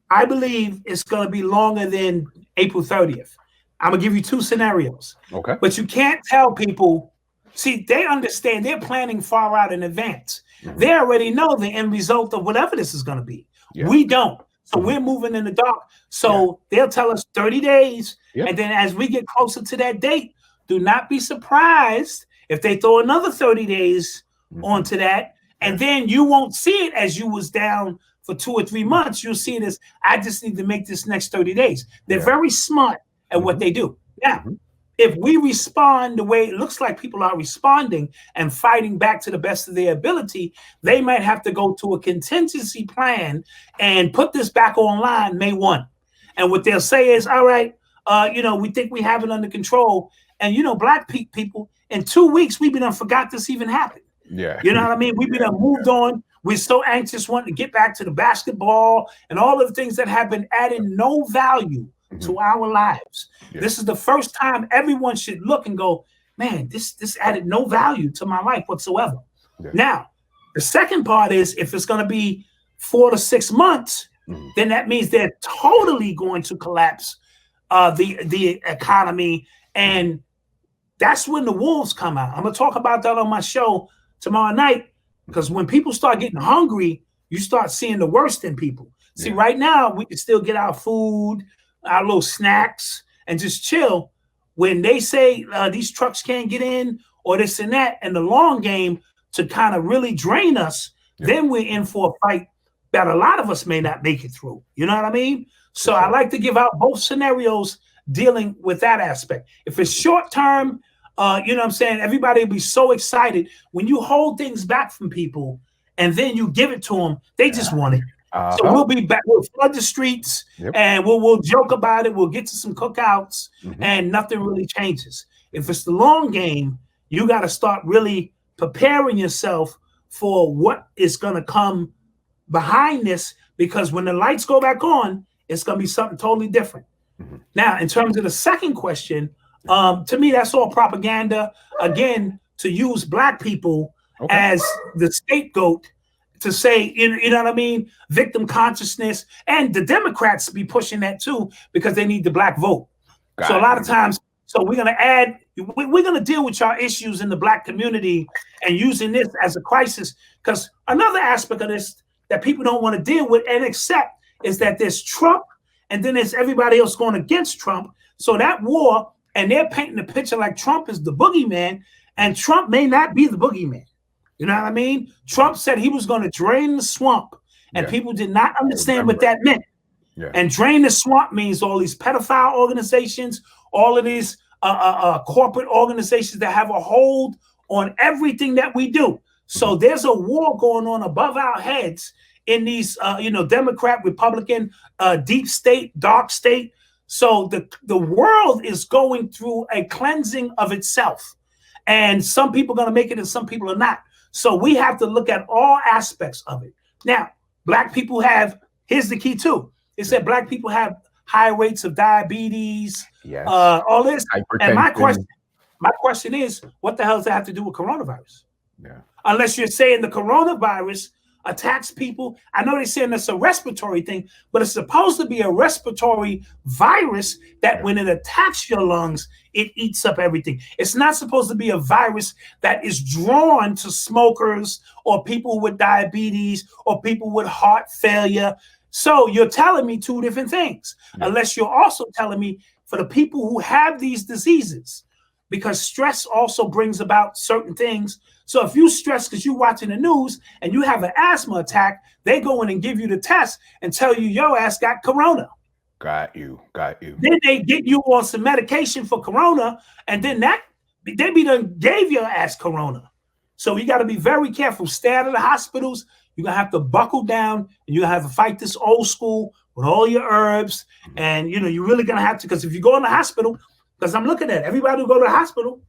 I believe it's going to be longer than April 30th. I'm going to give you two scenarios. Okay. But you can't tell people. See, they understand. They're planning far out in advance. They already know the end result of whatever this is going to be. We don't. So we're moving in the dark. So they'll tell us 30 days. And then as we get closer to that date, do not be surprised if they throw another 30 days onto that. And then you won't see it as you was down for 2 or 3 months. You'll see it as, I just need to make this next 30 days. They're very smart at what they do. Now, if we respond the way it looks like people are responding and fighting back to the best of their ability, they might have to go to a contingency plan and put this back online May 1. And what they'll say is, all right, we think we have it under control. And, Black people, in 2 weeks, we forgot this even happened. Yeah. You know what I mean? We've been moved on. We're so anxious wanting to get back to the basketball and all of the things that have been adding no value to our lives. This is the first time everyone should look and go, man, this added no value to my life whatsoever. Now, the second part is, if it's going to be 4 to 6 months, then that means they're totally going to collapse the economy. And that's when the wolves come out. I'm going to talk about that on my show tomorrow night, because when people start getting hungry, you start seeing the worst in people. See, right now, we can still get our food, our little snacks, and just chill. When they say these trucks can't get in or this and that, and the long game to kind of really drain us, then we're in for a fight that a lot of us may not make it through. You know what I mean? So I like to give out both scenarios dealing with that aspect. If it's short term, everybody will be so excited. When you hold things back from people and then you give it to them, they just want it. So we'll be back. We'll flood the streets, and we'll joke about it. We'll get to some cookouts, and nothing really changes. If it's the long game, you got to start really preparing yourself for what is going to come behind this, because when the lights go back on, it's going to be something totally different. Now, in terms of the second question, to me, that's all propaganda. Again, to use Black people as the scapegoat, to say, you know what I mean, victim consciousness, and the Democrats be pushing that too because they need the Black vote. So a lot of times, so we're going to add, we're going to deal with your issues in the Black community and using this as a crisis, because another aspect of this that people don't want to deal with and accept is that there's Trump and then there's everybody else going against Trump. So that war, and they're painting the picture like Trump is the boogeyman, and Trump may not be the boogeyman. You know what I mean? Trump said he was going to drain the swamp, and people did not understand what that meant. And drain the swamp means all these pedophile organizations, all of these corporate organizations that have a hold on everything that we do. So there's a war going on above our heads in these, Democrat, Republican, deep state, dark state. So the world is going through a cleansing of itself. And some people are going to make it and some people are not. So we have to look at all aspects of it. Now, Black people have, here's the key too. It said Black people have high rates of diabetes, all this. And my question is, what the hell does that have to do with coronavirus? Unless you're saying the coronavirus attacks people. I know they're saying it's a respiratory thing, but it's supposed to be a respiratory virus that when it attacks your lungs, it eats up everything. It's not supposed to be a virus that is drawn to smokers or people with diabetes or people with heart failure. So you're telling me two different things, unless you're also telling me for the people who have these diseases, because stress also brings about certain things. So if you stress because you're watching the news and you have an asthma attack, they go in and give you the test and tell you your ass got corona. Got you. Then they get you on some medication for corona, and then they be done gave your ass corona. So you got to be very careful. Stay out of the hospitals. You're going to have to buckle down, and you're going to have to fight this old school with all your herbs. And, you're really going to have to, because if you go in the hospital, because I'm looking at everybody who go to the hospital,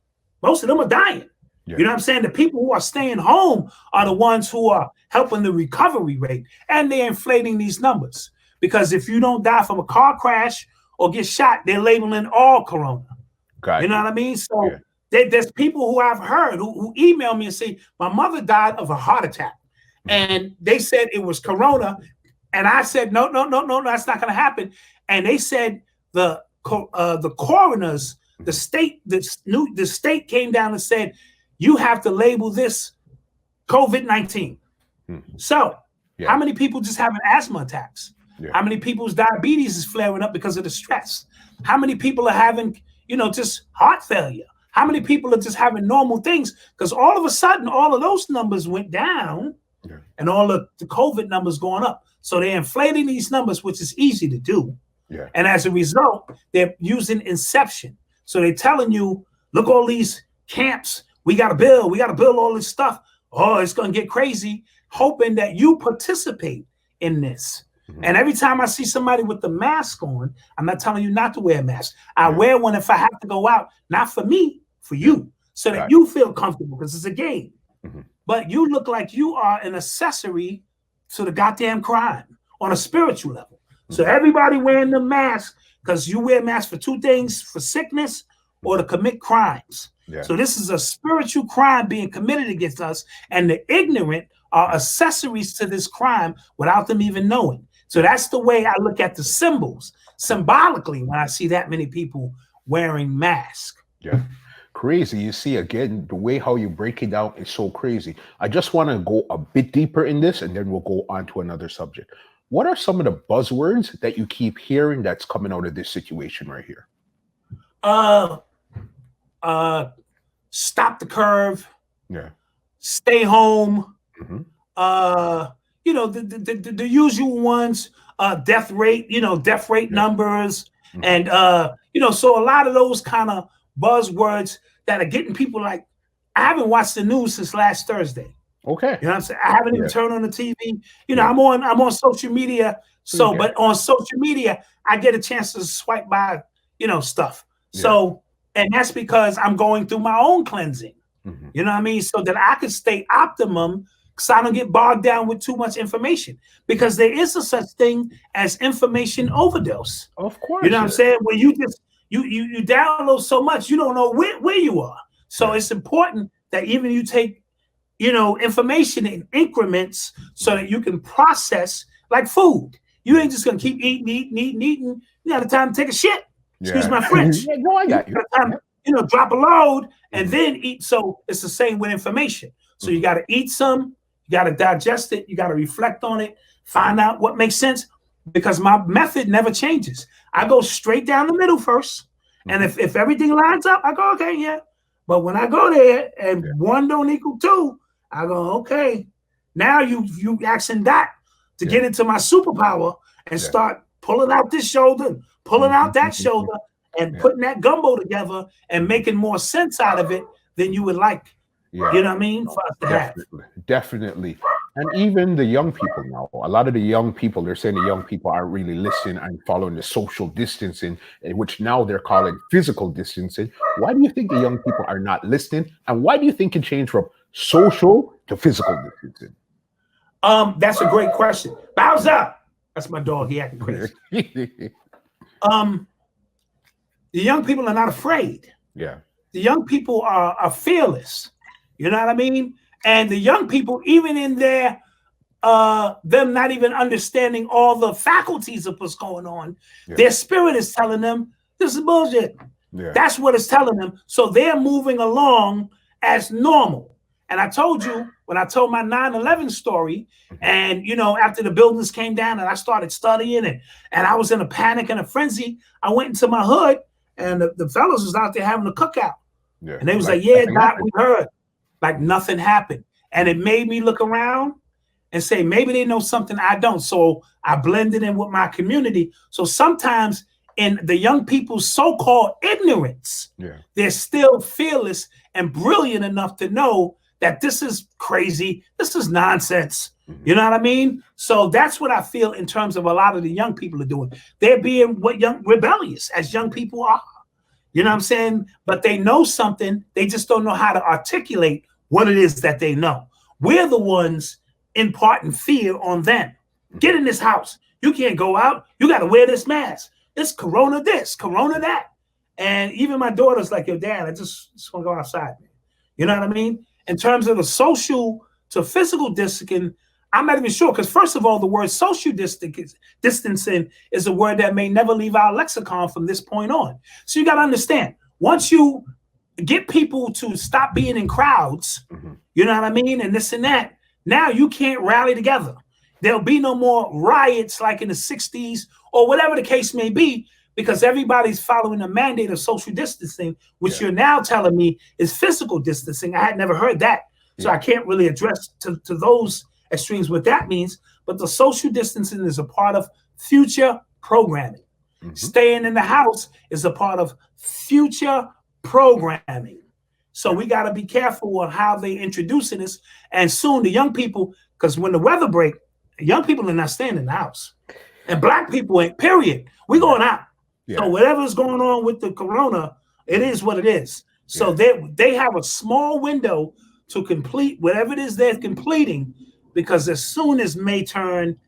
most of them are dying. You know what I'm saying? The people who are staying home are the ones who are helping the recovery rate, and they're inflating these numbers. Because if you don't die from a car crash or get shot, they're labeling all corona. You know what I mean? So there's people who I've heard who email me and say, my mother died of a heart attack. And they said it was corona. And I said, no, that's not going to happen. And they said the coroners, the state came down and said, you have to label this COVID-19. So how many people just having asthma attacks? How many people's diabetes is flaring up because of the stress? How many people are having, just heart failure? How many people are just having normal things? Because all of a sudden, all of those numbers went down and all of the COVID numbers going up. So they're inflating these numbers, which is easy to do. And as a result, they're using inception. So they're telling you, look, all these camps, we got to build all this stuff. Oh, it's going to get crazy, hoping that you participate in this. And every time I see somebody with the mask on, I'm not telling you not to wear a mask. I wear one if I have to go out, not for me, for you, so that you feel comfortable, because it's a game. But you look like you are an accessory to the goddamn crime on a spiritual level. So everybody wearing the mask because you wear masks for two things: for sickness or to commit crimes. So this is a spiritual crime being committed against us, and the ignorant are accessories to this crime without them even knowing. So that's the way I look at the symbols symbolically when I see that many people wearing masks. Crazy. You see, again, the way how you break it down is so crazy. I just want to go a bit deeper in this, and then we'll go on to another subject. What are some of the buzzwords that you keep hearing that's coming out of this situation right here? Stop the curve. Stay home. The usual ones, death rate, numbers. And, so a lot of those kind of buzzwords that are getting people like, I haven't watched the news since last Thursday. Okay. You know what I'm saying? I haven't even turned on the TV. You know, I'm on social media. So, but on social media, I get a chance to swipe by, stuff. So, and that's because I'm going through my own cleansing. You know what I mean? So that I can stay optimum, because I don't get bogged down with too much information. Because there is a such thing as information overdose. Of course. You know what I'm saying? Where you just you download so much, you don't know where you are. So it's important that even you take, information in increments so that you can process like food. You ain't just gonna keep eating. You got the time to take a shit. Excuse my French. No, I got you. Time, drop a load and then eat. So it's the same with information. So you got to eat some, you got to digest it, you got to reflect on it, find out what makes sense, because my method never changes. I go straight down the middle first. And if everything lines up, I go, okay, yeah. But when I go there and 1 don't equal 2, I go, okay. Now you asking that to get into my superpower and start pulling out this shoulder, pulling out that shoulder, and putting that gumbo together and making more sense out of it than you would like. You know what I mean? For us to have. Definitely. And even the young people now, a lot of the young people, they're saying the young people aren't really listening and following the social distancing, which now they're calling physical distancing. Why do you think the young people are not listening? And why do you think it changed from social to physical distancing? That's a great question. Bowser. That's my dog. He acting crazy. The young people are not afraid. The young people are fearless. You know what I mean? And the young people, even in their them not even understanding all the faculties of what's going on, their spirit is telling them this is bullshit. That's what it's telling them. So they're moving along as normal. And I told you when I told my 9/11 story, and after the buildings came down and I started studying and I was in a panic and a frenzy, I went into my hood and the fellas was out there having a cookout. And they was like, yeah, Doc, we heard. Like nothing happened. And it made me look around and say, maybe they know something I don't. So I blended in with my community. So sometimes in the young people's so-called ignorance, they're still fearless and brilliant enough to know that this is crazy. This is nonsense. You know what I mean? So that's what I feel in terms of a lot of the young people are doing. They're being rebellious as young people are. You know what I'm saying? But they know something. They just don't know how to articulate what it is that they know. We're the ones imparting fear on them. Get in this house. You can't go out. You got to wear this mask. It's Corona this, Corona that. And even my daughter's like, yo, Dad, I just want to go outside. Man. You know what I mean? In terms of the social to physical distancing, I'm not even sure. Because first of all, the word social distancing is a word that may never leave our lexicon from this point on. So you got to understand, once you get people to stop being in crowds, you know what I mean? And this and that, now you can't rally together. There'll be no more riots like in the 60s or whatever the case may be, because everybody's following the mandate of social distancing, which you're now telling me is physical distancing. I had never heard that. So I can't really address to those extremes what that means. But the social distancing is a part of future programming. Staying in the house is a part of future programming. So we got to be careful on how they introducing this. And soon the young people, because when the weather break, young people are not staying in the house. And black people ain't, period. We're going out. So whatever's going on with the corona, it is what it is. So they have a small window to complete whatever it is they're completing, because as soon as May turn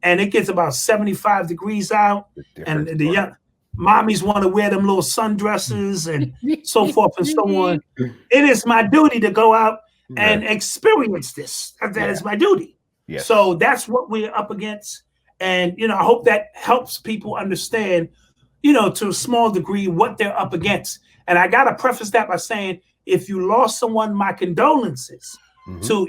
and it gets about 75 degrees out and the young mommies want to wear them little sundresses and so forth and so on, it is my duty to go out and experience this. That is my duty. So that's what we're up against. And, I hope that helps people understand, to a small degree what they're up against. And I got to preface that by saying, if you lost someone, my condolences to,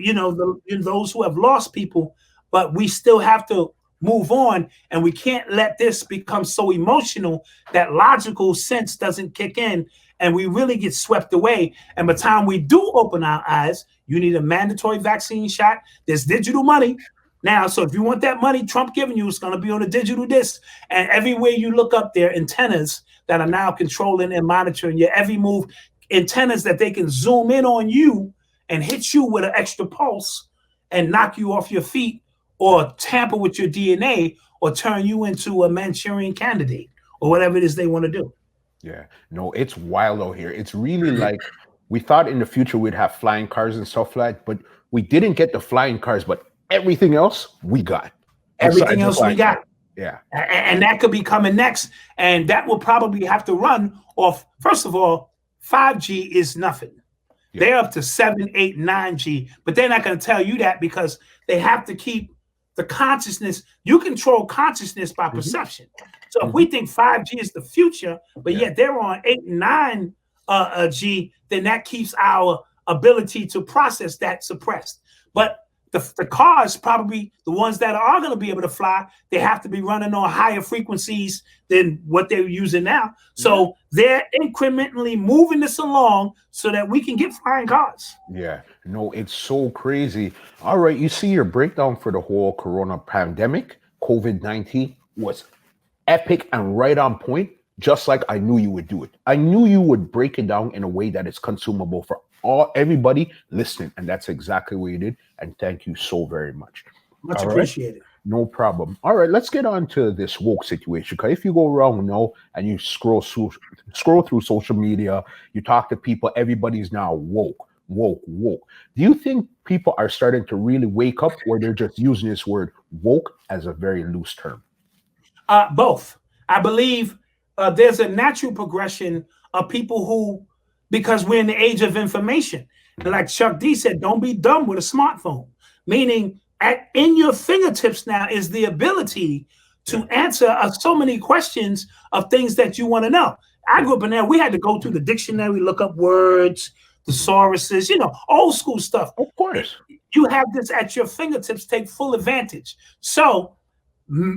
those who have lost people, but we still have to move on. And we can't let this become so emotional that logical sense doesn't kick in and we really get swept away. And by the time we do open our eyes, you need a mandatory vaccine shot. There's digital money now. So if you want that money Trump giving you, it's going to be on a digital disc. And everywhere you look up, there are antennas that are now controlling and monitoring your every move, antennas that they can zoom in on you and hit you with an extra pulse and knock you off your feet or tamper with your DNA or turn you into a Manchurian candidate or whatever it is they want to do. Yeah, no, it's wild out here. It's really like we thought in the future we'd have flying cars and stuff like, but we didn't get the flying cars, but everything else we got. Everything else we got. Yeah. And that could be coming next. And that will probably have to run off. First of all, 5G is nothing. Yeah. They're up to 7, 8, 9G, but they're not going to tell you that because they have to keep the consciousness. You control consciousness by perception. So if we think 5G is the future, but yet they're on 8 and 9 G, then that keeps our ability to process that suppressed. But the cars, probably the ones that are going to be able to fly, they have to be running on higher frequencies than what they're using now. So they're incrementally moving this along so that we can get flying cars. Yeah, no, it's so crazy. All right, you see your breakdown for the whole corona pandemic, COVID-19 was epic and right on point, just like I knew you would do it. I knew you would break it down in a way that is consumable for everybody listening, and that's exactly what you did. And thank you so very much. Much appreciated. No problem. All right, let's get on to this woke situation. Because if you go around now and you scroll through social media, you talk to people, everybody's now woke. Do you think people are starting to really wake up, or they're just using this word woke as a very loose term? Both. I believe there's a natural progression of people who, because we're in the age of information. And like Chuck D said, don't be dumb with a smartphone. Meaning in your fingertips now is the ability to answer so many questions of things that you want to know. I grew up in there. We had to go through the dictionary, look up words, thesauruses, old school stuff. Of course. You have this at your fingertips. Take full advantage. So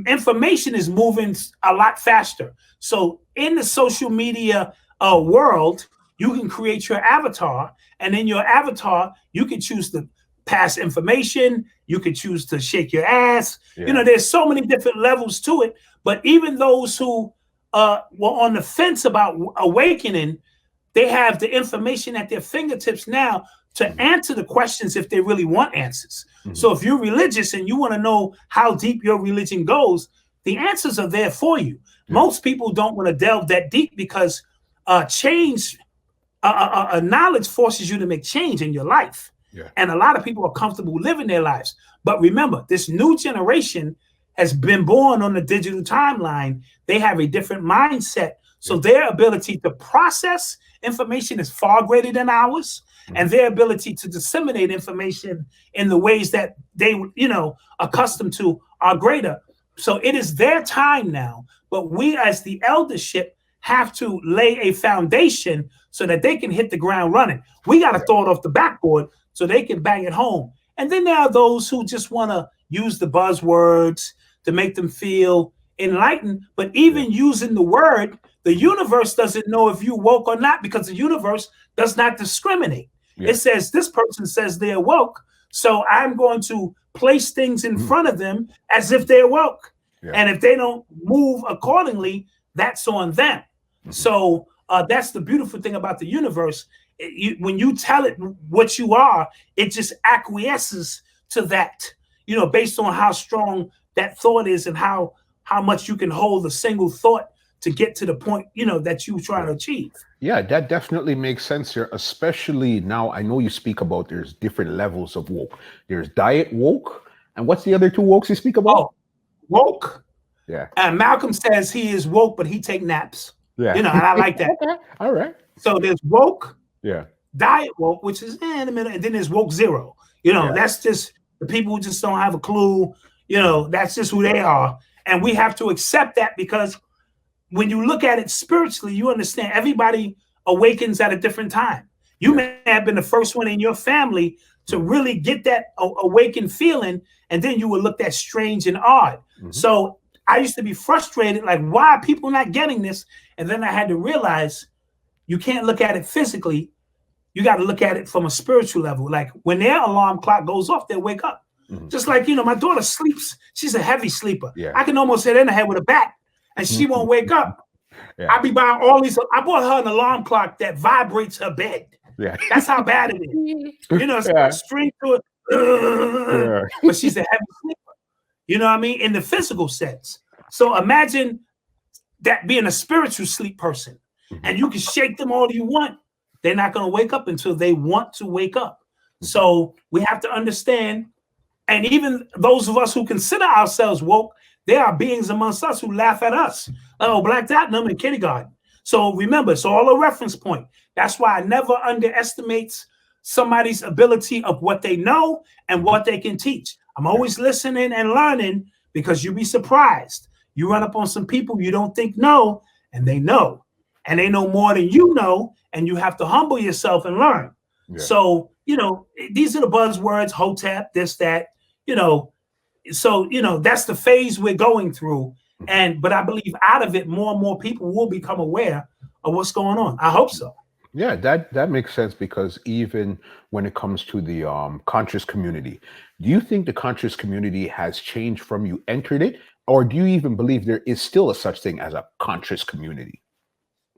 information is moving a lot faster. So in the social media world, you can create your avatar, and in your avatar, you can choose to pass information. You can choose to shake your ass. Yeah. There's so many different levels to it. But even those who were on the fence about awakening, they have the information at their fingertips now to answer the questions if they really want answers. So if you're religious and you want to know how deep your religion goes, the answers are there for you. Most people don't want to delve that deep because change, knowledge forces you to make change in your life. Yeah. And a lot of people are comfortable living their lives. But remember, this new generation has been born on the digital timeline. They have a different mindset. So their ability to process information is far greater than ours. And their ability to disseminate information in the ways that they, accustomed to are greater. So it is their time now. But we as the eldership have to lay a foundation so that they can hit the ground running. We got to throw it off the backboard so they can bang it home. And then there are those who just want to use the buzzwords to make them feel enlightened. But even using the word, the universe doesn't know if you woke or not, because the universe does not discriminate. Yeah. It says this person says they're woke, so I'm going to place things in front of them as if they're woke. Yeah. And if they don't move accordingly, that's on them. So that's the beautiful thing about the universe. When you tell it what you are, it just acquiesces to that, based on how strong that thought is and how much you can hold a single thought to get to the point, that you try to achieve. Yeah, that definitely makes sense here, especially now. I know you speak about there's different levels of woke. There's diet woke. And what's the other two wokes you speak about? Oh, woke. Yeah. And Malcolm says he is woke, but he take naps. Yeah. And I like that. Okay. All right. So there's woke. Yeah. Diet woke, which is in the middle. And then there's woke zero. That's just the people who just don't have a clue. That's just who they are. And we have to accept that, because when you look at it spiritually, you understand everybody awakens at a different time. You may have been the first one in your family to really get that awakened feeling, and then you would look that strange and odd. So I used to be frustrated, like, why are people not getting this? And then I had to realize you can't look at it physically. You got to look at it from a spiritual level. Like when their alarm clock goes off, they wake up. Just like, my daughter sleeps. She's a heavy sleeper. Yeah. I can almost hit her in the head with a bat and she won't wake up. Yeah. I be buying all these. I bought her an alarm clock that vibrates her bed. Yeah. That's how bad it is. It's got a string to it. but she's a heavy sleeper. You know what I mean? In the physical sense. So imagine that being a spiritual sleep person, and you can shake them all you want. They're not going to wake up until they want to wake up. So we have to understand, and even those of us who consider ourselves woke, there are beings amongst us who laugh at us. Oh, Black Dot, them in kindergarten. So remember, it's all a reference point. That's why I never underestimate somebody's ability of what they know and what they can teach. I'm always listening and learning, because you'd be surprised. You run up on some people you don't think know, and they know. And they know more than you know, and you have to humble yourself and learn. Yeah. So, you know, these are the buzzwords, Hotep, this, that, you know. So, you know, that's the phase we're going through. But I believe out of it, more and more people will become aware of what's going on. I hope so. Yeah, that makes sense, because even when it comes to the conscious community, do you think the conscious community has changed from you entered it, or do you even believe there is still a such thing as a conscious community?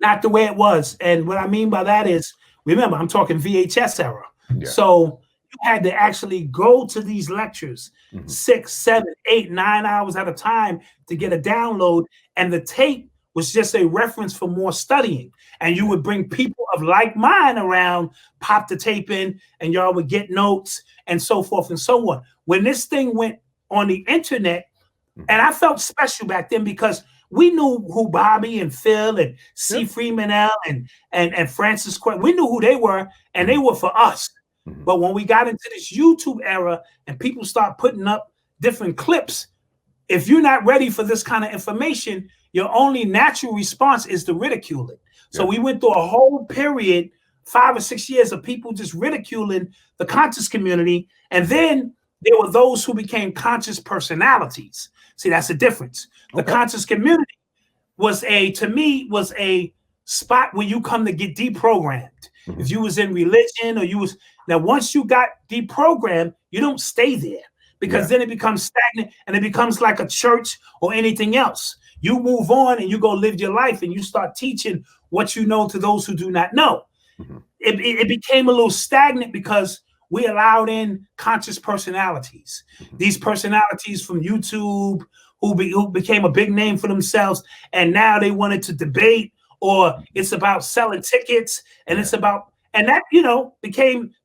Not the way it was. And what I mean by that is, remember, I'm talking VHS era. Yeah. So you had to actually go to these lectures 6, 7, 8, 9 hours at a time to get a download. And the tape was just a reference for more studying. And you would bring people of like mind around, pop the tape in, and y'all would get notes and so forth and so on. When this thing went on the internet, and I felt special back then, because we knew who Bobby and Phil and C. Freeman L. and Francis Quinn, we knew who they were, and they were for us. But when we got into this YouTube era and people start putting up different clips, if you're not ready for this kind of information, your only natural response is to ridicule it. So we went through a whole period, 5 or 6 years, of people just ridiculing the conscious community. And then there were those who became conscious personalities. See, that's the difference. The conscious community was to me, a spot where you come to get deprogrammed. If you was in religion, or now once you got deprogrammed, you don't stay there, because then it becomes stagnant and it becomes like a church or anything else. You move on and you go live your life, and you start teaching what you know to those who do not know. It became a little stagnant because we allowed in conscious personalities. These personalities from YouTube who became a big name for themselves, and now they wanted to debate, or it's about selling tickets, and it's about, and that, you know,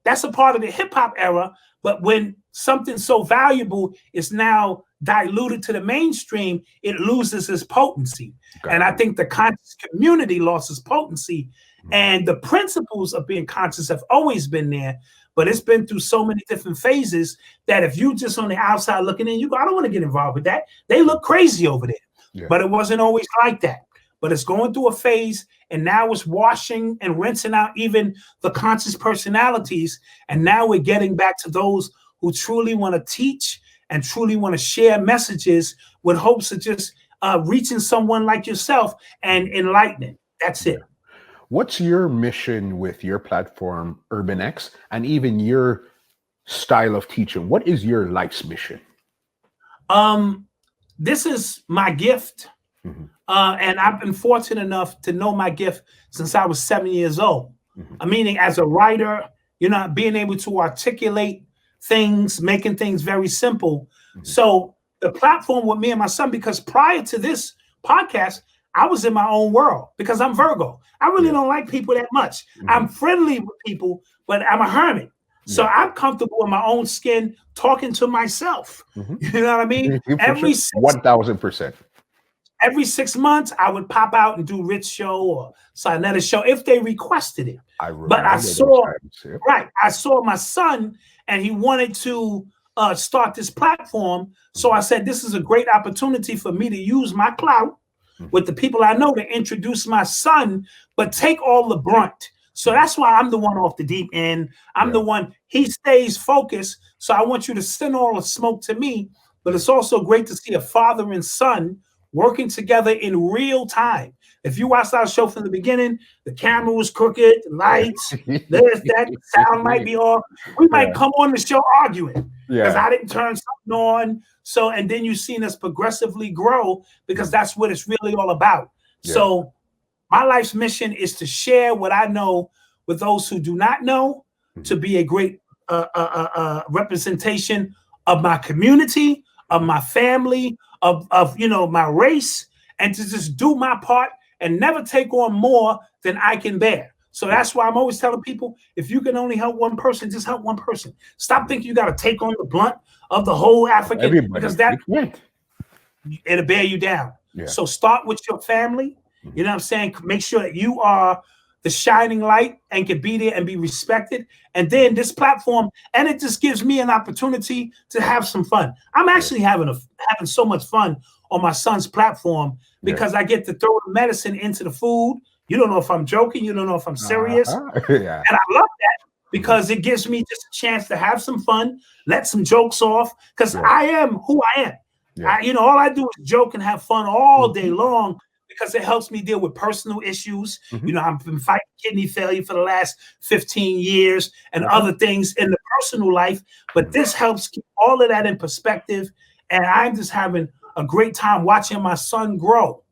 that's a part of the hip hop era. But when something so valuable is now diluted to the mainstream, it loses its potency. And I think the conscious community lost its potency. And the principles of being conscious have always been there, but it's been through so many different phases that if you just on the outside looking in, you go, I don't want to get involved with that. They look crazy over there. But it wasn't always like that. But it's going through a phase, and now it's washing and rinsing out even the conscious personalities. And now we're getting back to those who truly want to teach and truly want to share messages with hopes of just reaching someone like yourself and enlightening. That's it. What's your mission with your platform, Urban X, and even your style of teaching? What is your life's mission? This is my gift. And I've been fortunate enough to know my gift since I was 7 years old. Meaning, as a writer, you know, being able to articulate things, making things very simple. So the platform with me and my son, because prior to this podcast, I was in my own world, because I'm Virgo. I really don't like people that much. I'm friendly with people, but I'm a hermit. So I'm comfortable in my own skin, talking to myself. You know what I mean? Every 1000%. Every 6 months, I would pop out and do Rich show or Sarnetta's show if they requested it. But I saw my son, and he wanted to start this platform. So I said, this is a great opportunity for me to use my clout with the people I know to introduce my son, but take all the brunt. So that's why I'm the one off the deep end. I'm the one, he stays focused. So I want you to send all the smoke to me. But it's also great to see a father and son working together in real time. If you watched our show from the beginning, the camera was crooked, the lights, there's that, the sound might be off. We might come on the show arguing because I didn't turn something on. So, and then you've seen us progressively grow, because that's what it's really all about. So my life's mission is to share what I know with those who do not know, to be a great representation of my community, of my family, of my race, and to just do my part and never take on more than I can bear. So that's why I'm always telling people, if you can only help one person, just help one person. Stop thinking you got to take on the blunt of the whole African, because that it'll bear you down. Yeah. So start with your family. You know what I'm saying? Make sure that you are the shining light and can be there and be respected. And then this platform, and it just gives me an opportunity to have some fun. I'm actually having so much fun on my son's platform because I get to throw the medicine into the food. You don't know if I'm joking. You don't know if I'm serious. And I love that because it gives me just a chance to have some fun, let some jokes off, because I am who I am. All I do is joke and have fun all day long, because it helps me deal with personal issues. I've been fighting kidney failure for the last 15 years and other things in the personal life, but this helps keep all of that in perspective. And I'm just having a great time watching my son grow.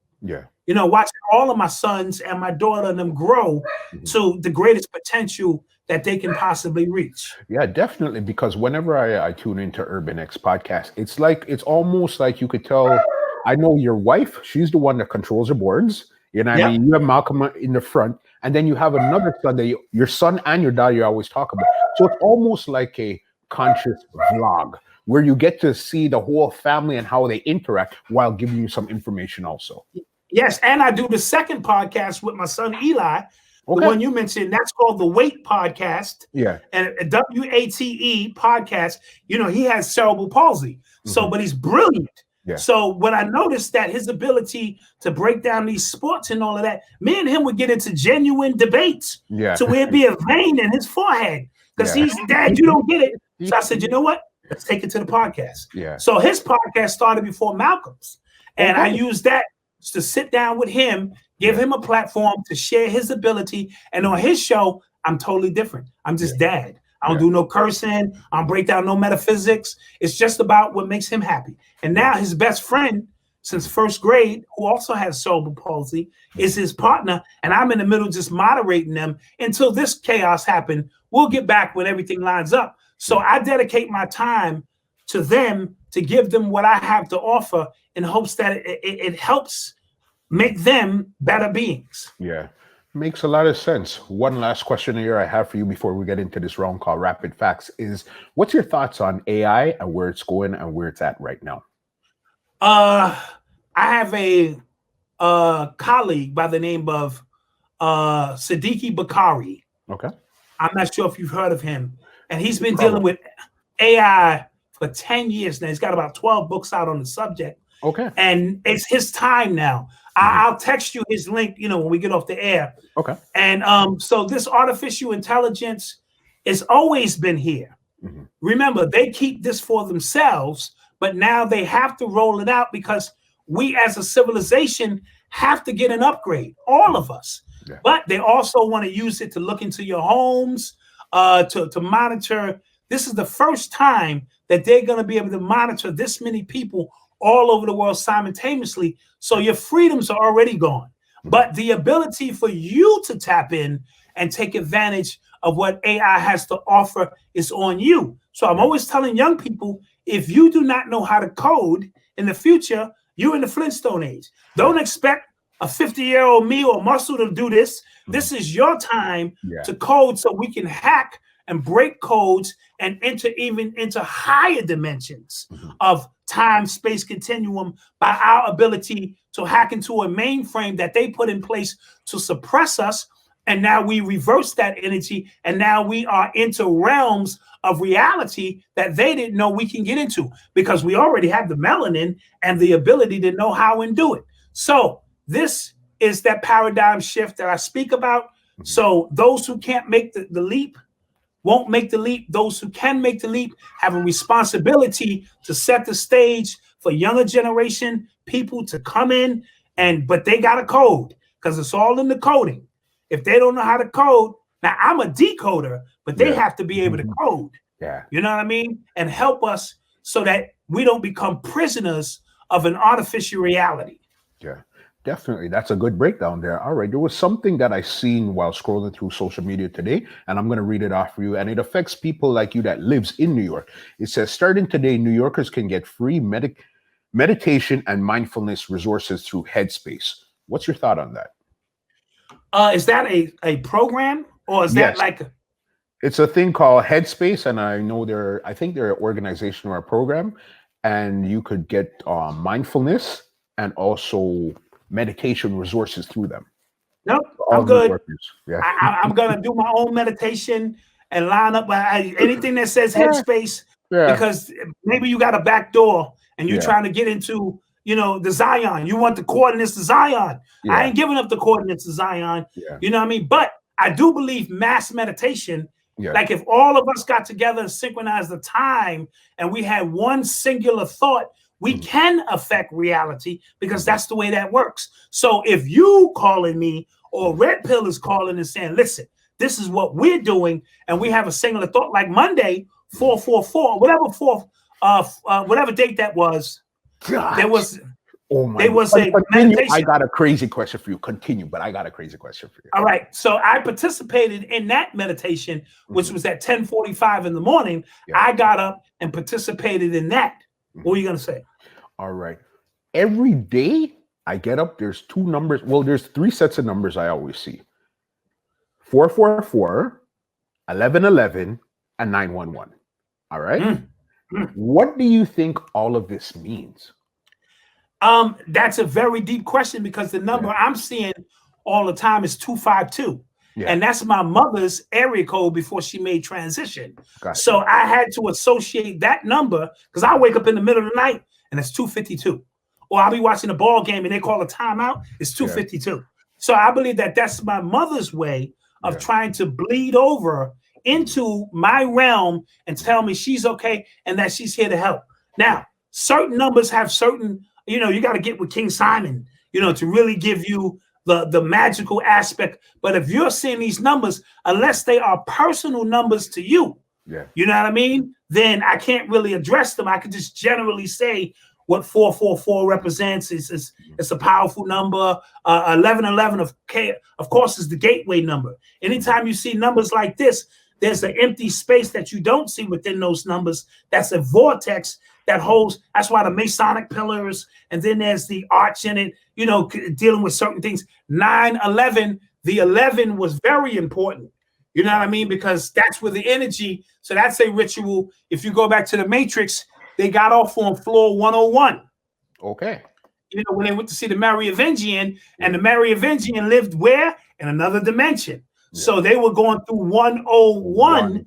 Watching all of my sons and my daughter and them grow to the greatest potential that they can possibly reach. Yeah, definitely. Because whenever I tune into Urban X podcast, it's almost like you could tell. I know your wife, she's the one that controls the boards. You know what I mean? You have Malcolm in the front, and then you have another son that your son and your daughter you always talk about. So it's almost like a conscious vlog where you get to see the whole family and how they interact while giving you some information also. Yes, and I do the second podcast with my son Eli, the one you mentioned. That's called the Wait Podcast. Yeah, and WATE podcast. He has cerebral palsy, but he's brilliant. Yeah. So when I noticed that his ability to break down these sports and all of that, me and him would get into genuine debates. Yeah. So it'd be a vein in his forehead because he's, Dad, you don't get it. So I said, you know what? Let's take it to the podcast. Yeah. So his podcast started before Malcolm's, and I used that to sit down with him, give him a platform to share his ability. And on his show, I'm totally different. I'm just Dad. I don't do no cursing. I don't break down no metaphysics. It's just about what makes him happy. And now his best friend since first grade, who also has cerebral palsy, is his partner. And I'm in the middle just moderating them until this chaos happened. We'll get back when everything lines up. So I dedicate my time to them to give them what I have to offer in hopes that it helps make them better beings. Yeah. Makes a lot of sense. One last question here I have for you before we get into this round called Rapid Facts is, what's your thoughts on AI and where it's going and where it's at right now? I have a colleague by the name of Siddiqui Bakari. Okay. I'm not sure if you've heard of him. And he's been dealing with AI for 10 years now. He's got about 12 books out on the subject. Okay. And it's his time now. I'll text you his link, when we get off the air. Okay. And so this artificial intelligence has always been here. Remember, they keep this for themselves, but now they have to roll it out because we as a civilization have to get an upgrade, all of us. Yeah. But they also want to use it to look into your homes, to monitor. This is the first time that they're going to be able to monitor this many people all over the world simultaneously. So your freedoms are already gone. But the ability for you to tap in and take advantage of what AI has to offer is on you. So I'm always telling young people, if you do not know how to code in the future, you're in the Flintstone age. Don't expect a 50-year-old me or Muscle to do this. This is your time to code so we can hack and break codes and enter even into higher dimensions of time, space continuum by our ability to hack into a mainframe that they put in place to suppress us. And now we reverse that energy. And now we are into realms of reality that they didn't know we can get into because we already have the melanin and the ability to know how and do it. So this is that paradigm shift that I speak about. So those who can't make the leap won't make the leap. Those who can make the leap have a responsibility to set the stage for younger generation people to come in, but they got to code because it's all in the coding. If they don't know how to code, now I'm a decoder, but they have to be able to code. Yeah. You know what I mean? And help us so that we don't become prisoners of an artificial reality. Yeah. Definitely. That's a good breakdown there. All right. There was something that I seen while scrolling through social media today, and I'm going to read it off for you. And it affects people like you that lives in New York. It says, starting today, New Yorkers can get free meditation and mindfulness resources through Headspace. What's your thought on that? Is that a program, or is that Yes. like It's a thing called Headspace, and I think they're an organization or a program, and you could get mindfulness and also meditation resources through them. Nope, All I'm New good. Yorkers. Yeah. I'm gonna do my own meditation and line up anything that says Yeah. Headspace, Yeah. because maybe you got a back door and you're Yeah. trying to get into, the Zion. You want the coordinates to Zion. Yeah. I ain't giving up the coordinates to Zion. Yeah. You know what I mean? But I do believe mass meditation. Yeah. Like if all of us got together and synchronized the time and we had one singular thought, we can affect reality, because that's the way that works. So if you calling me or Red Pill is calling and saying, listen, this is what we're doing, and we have a singular thought, like Monday, 444, whatever date that was, God. there was Oh my there was God. a Continue. meditation. I got a crazy question for you. Continue, but I got a crazy question for you. All right. So I participated in that meditation, which was at 10:45 in the morning. Yeah. I got up and participated in that. What were you going to say? All right. Every day I get up, there's two numbers. Well, there's three sets of numbers I always see: 444, 1111, and 911. All right. What do you think all of this means? That's a very deep question, because the number I'm seeing all the time is 252. Yeah. And that's my mother's area code before she made transition. Gotcha. So I had to associate that number, because I wake up in the middle of the night and it's 252. Or I'll be watching a ball game and they call a timeout, it's 252. So I believe that that's my mother's way of trying to bleed over into my realm and tell me she's okay and that she's here to help. Now, certain numbers have certain, you got to get with King Simon, to really give you the magical aspect. But if you're seeing these numbers, unless they are personal numbers to you, you know what I mean? Then I can't really address them. I could just generally say what 444 represents. It's a powerful number. 1111 of course is the gateway number. Anytime you see numbers like this, there's an empty space that you don't see within those numbers. That's a vortex that holds. That's why the Masonic pillars, and then there's the arch in it, dealing with certain things. 911, the 11 was very important. You know what I mean? Because that's where the energy. So that's a ritual. If you go back to the Matrix, they got off on floor 101. Okay. When they went to see the Merovingian, and the Merovingian lived where? In another dimension. So they were going through 101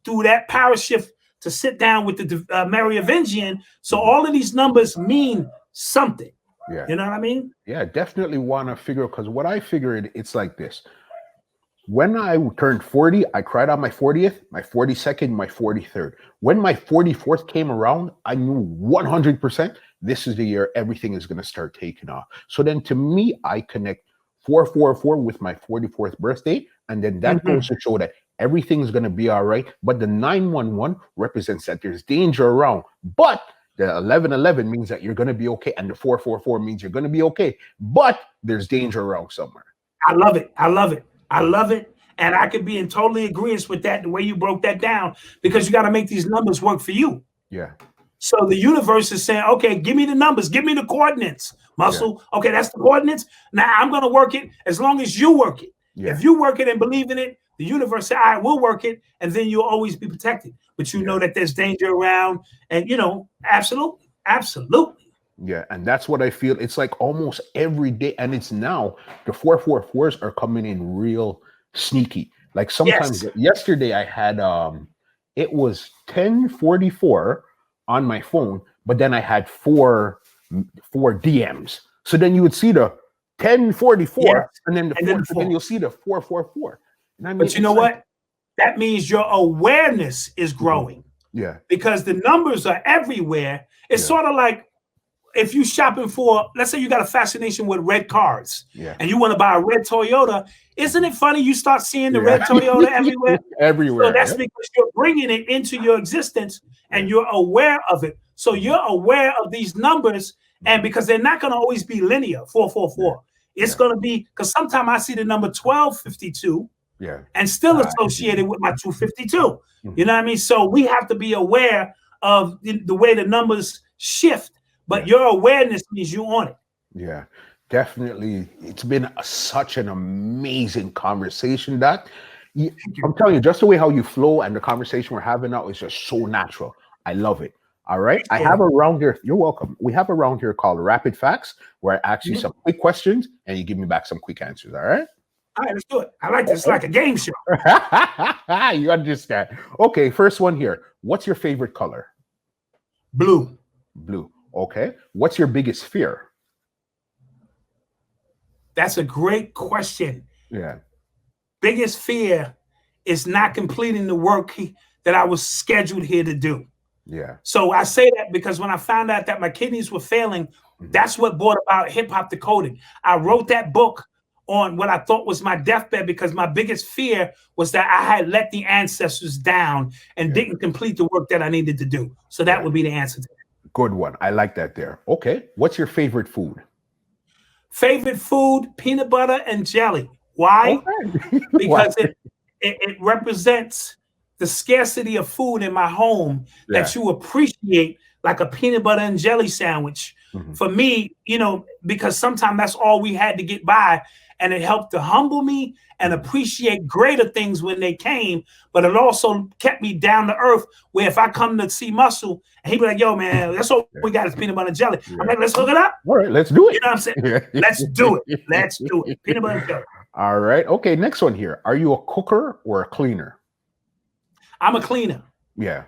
through that power shift to sit down with the Merovingian. So all of these numbers mean something. Yeah. You know what I mean? Yeah, definitely want to figure, because what I figured, it's like this. When I turned 40, I cried on my 40th, my 42nd, my 43rd. When my 44th came around, I knew 100% this is the year everything is going to start taking off. So then to me, I connect 444 with my 44th birthday. And then that goes to show that everything's going to be all right. But the 911 represents that there's danger around. But the 1111 means that you're going to be okay. And the 444 means you're going to be okay. But there's danger around somewhere. I love it. I love it. I love it. And I could be in totally agreement with that, the way you broke that down, because you got to make these numbers work for you. Yeah. So the universe is saying, okay, give me the numbers, give me the coordinates, muscle. Yeah. Okay, that's the coordinates. Now I'm going to work it as long as you work it. Yeah. If you work it and believe in it, the universe said, I will work it, and then you'll always be protected. But you know that there's danger around, and absolutely, absolutely. Yeah, and that's what I feel. It's like almost every day, and it's now the 444s are coming in real sneaky. Like sometimes yesterday I had it was 10:44 on my phone, but then I had four DMs. So then you would see the 10:44 and then then you'll see the 444. And I mean, but you know what? That means your awareness is growing. Yeah. Because the numbers are everywhere. It's sort of like if you shopping for, let's say you got a fascination with red cars, and you want to buy a red Toyota. Isn't it funny? You start seeing the red Toyota everywhere. Everywhere. So that's because you're bringing it into your existence and you're aware of it. So you're aware of these numbers, And because they're not going to always be linear, 444. It's going to be, because sometimes I see the number 1252 and still associated with my 252. You know what I mean? So we have to be aware of the way the numbers shift, but your awareness means you're on it. Yeah, definitely. It's been such an amazing conversation, Doc. I'm telling you, just the way how you flow and the conversation we're having now is just so natural. I love it. All right. I have a round here. You're welcome. We have a round here called Rapid Facts, where I ask you some quick questions and you give me back some quick answers. All right. All right, let's do it. I like this. It's like a game show. You understand. Okay, first one here. What's your favorite color? Blue. Blue. Okay. What's your biggest fear? That's a great question. Yeah. Biggest fear is not completing the work that I was scheduled here to do. Yeah. So I say that because when I found out that my kidneys were failing, that's what brought about Hip Hop Decoded. I wrote that book on what I thought was my deathbed because my biggest fear was that I had let the ancestors down and didn't complete the work that I needed to do. So that would be the answer to that. Good one. I like that there. Okay. What's your favorite food? Favorite food, peanut butter and jelly. Why? Okay. Because it represents the scarcity of food in my home that you appreciate, like a peanut butter and jelly sandwich. For me, you know, because sometimes that's all we had to get by. And it helped to humble me and appreciate greater things when they came. But it also kept me down to earth, where if I come to see Muscle and he'd be like, yo, man, that's all we got is peanut butter and jelly. I'm like, let's hook it up. All right, let's do it. You know what I'm saying? Let's do it. Let's do it. Peanut butter and jelly. All right. Okay, next one here. Are you a cooker or a cleaner? I'm a cleaner. Yeah.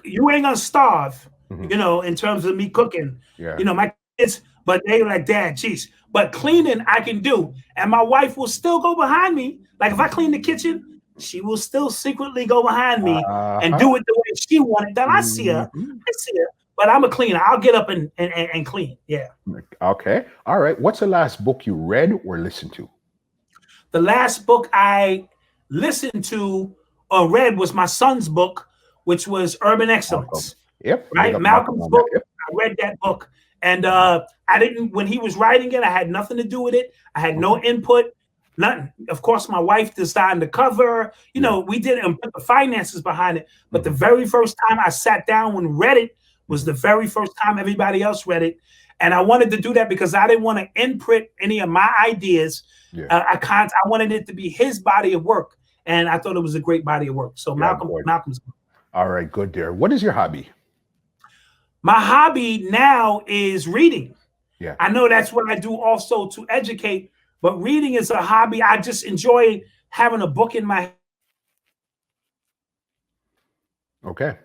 You ain't gonna starve, you know, in terms of me cooking. Yeah. You know, my kids, but they like, Dad, geez. But cleaning I can do. And my wife will still go behind me. Like if I clean the kitchen, she will still secretly go behind me and do it the way she wanted. Then I see her. But I'm a cleaner. I'll get up and clean. Yeah. Okay. All right. What's the last book you read or listened to? The last book I listened to or read was my son's book, which was Urban Excellence. Yep. Right? Malcolm's book. I read that book. And I didn't, when he was writing it, I had nothing to do with it. I had no input, nothing. Of course, my wife designed the cover. You know, we did it and put the finances behind it. But the very first time I sat down and read it was the very first time everybody else read it. And I wanted to do that because I didn't want to input any of my ideas. I wanted it to be his body of work. And I thought it was a great body of work. So Malcolm's book. All right, good there. What is your hobby? My hobby now is reading. Yeah. I know that's what I do also to educate, but reading is a hobby. I just enjoy having a book in my. Okay.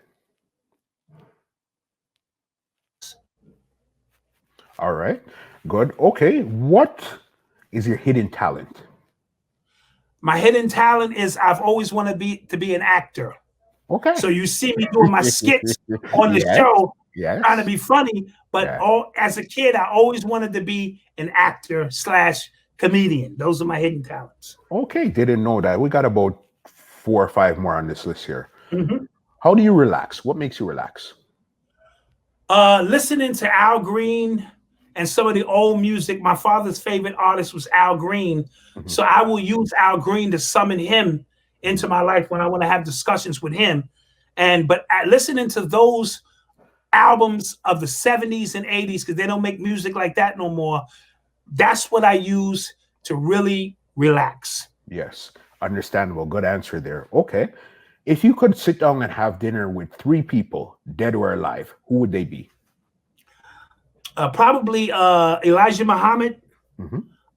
All right, good. Okay, what is your hidden talent? My hidden talent is I've always wanted to be an actor. Okay. So you see me doing my skits on the show, trying to be funny, but as a kid, I always wanted to be an actor / comedian. Those are my hidden talents. Okay, didn't know that. We got about 4 or 5 more on this list here. How do you relax? What makes you relax? Listening to Al Green and some of the old music. My father's favorite artist was Al Green. So I will use Al Green to summon him into my life when I want to have discussions with him. But listening to those albums of the 70s and 80s, because they don't make music like that no more, that's what I use to really relax. Yes, understandable. Good answer there. Okay. If you could sit down and have dinner with 3 people, dead or alive, who would they be? Probably Elijah Muhammad.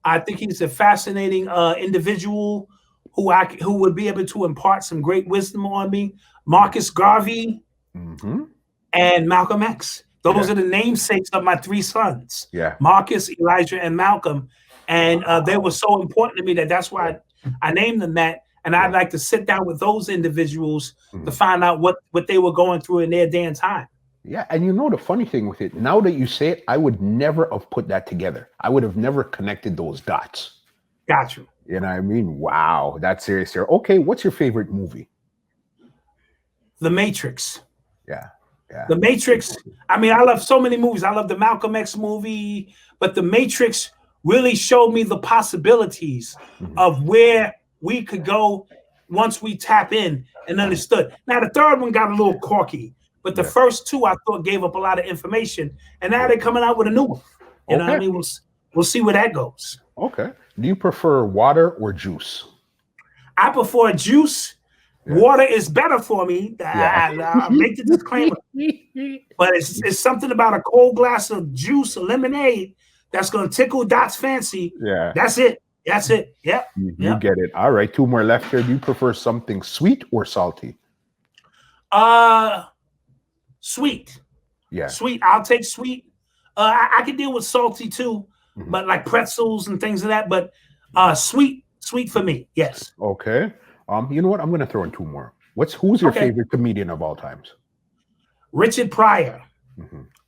I think he's a fascinating individual who would be able to impart some great wisdom on me. Marcus Garvey and Malcolm X. Those are the namesakes of my 3 sons. Marcus, Elijah, and Malcolm. And they were so important to me that's why I named them that. And I'd like to sit down with those individuals to find out what they were going through in their day and time. Yeah, and you know the funny thing with it, now that you say it, I would never have put that together. I would have never connected those dots. Got you. You know what I mean? Wow, that's serious here. Okay, what's your favorite movie? The Matrix. Yeah. Yeah. The Matrix, I mean, I love so many movies. I love the Malcolm X movie, but the Matrix really showed me the possibilities of where we could go once we tap in and understood. Now, the third one got a little corky, but the first two I thought gave up a lot of information, and now they're coming out with a new one. You know what I mean? We'll see where that goes. Okay. Do you prefer water or juice? I prefer juice. Water is better for me. I'll make the disclaimer. But it's something about a cold glass of juice or lemonade that's going to tickle Dot's fancy. Yeah. That's it. That's it. Yep. You get it. All right. Two more left here. Do you prefer something sweet or salty? Sweet. Yeah. Sweet. I'll take sweet. I can deal with salty too, but like pretzels and things of that. But sweet for me. Yes. Okay. You know what? I'm going to throw in two more. Who's your favorite comedian of all times? Richard Pryor.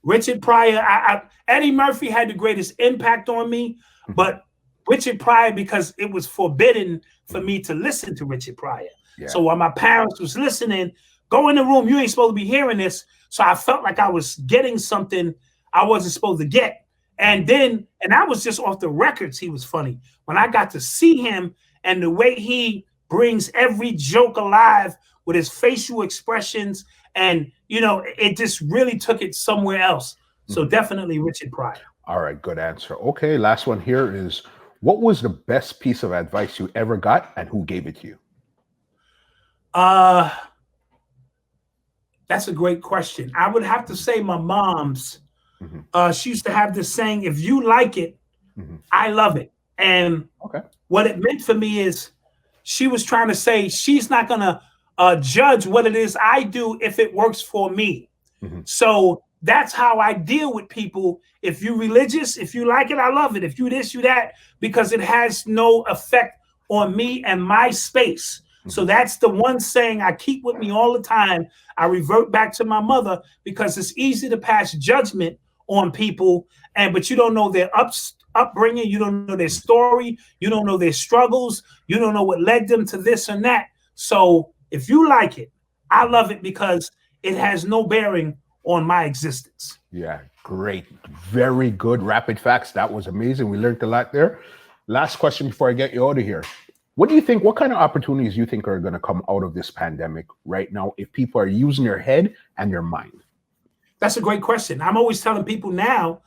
Richard Pryor. Eddie Murphy had the greatest impact on me, but Richard Pryor, because it was forbidden for me to listen to Richard Pryor. Yeah. So while my parents was listening, go in the room, you ain't supposed to be hearing this. So I felt like I was getting something I wasn't supposed to get. And that was just off the records. He was funny. When I got to see him and the way he brings every joke alive with his facial expressions, and it just really took it somewhere else. So definitely Richard Pryor. All right, good answer. Okay, last one here is, what was the best piece of advice you ever got, and who gave it to you? That's a great question. I would have to say my mom's. She used to have this saying, if you like it, I love it. And what it meant for me is, she was trying to say she's not going to judge what it is I do if it works for me. So that's how I deal with people. If you're religious, if you like it, I love it. If you this, you that, because it has no effect on me and my space. So that's the one saying I keep with me all the time. I revert back to my mother, because it's easy to pass judgment on people, but you don't know their upbringing, you don't know their story, you don't know their struggles, you don't know what led them to this and that. So if you like it, I love it, because it has no bearing on my existence. Yeah, great. Very good rapid facts. That was amazing. We learned a lot there. Last question before I get you out of here. What do you think, what kind of opportunities you think are going to come out of this pandemic right now if people are using their head and their mind? That's a great question. I'm always telling people now,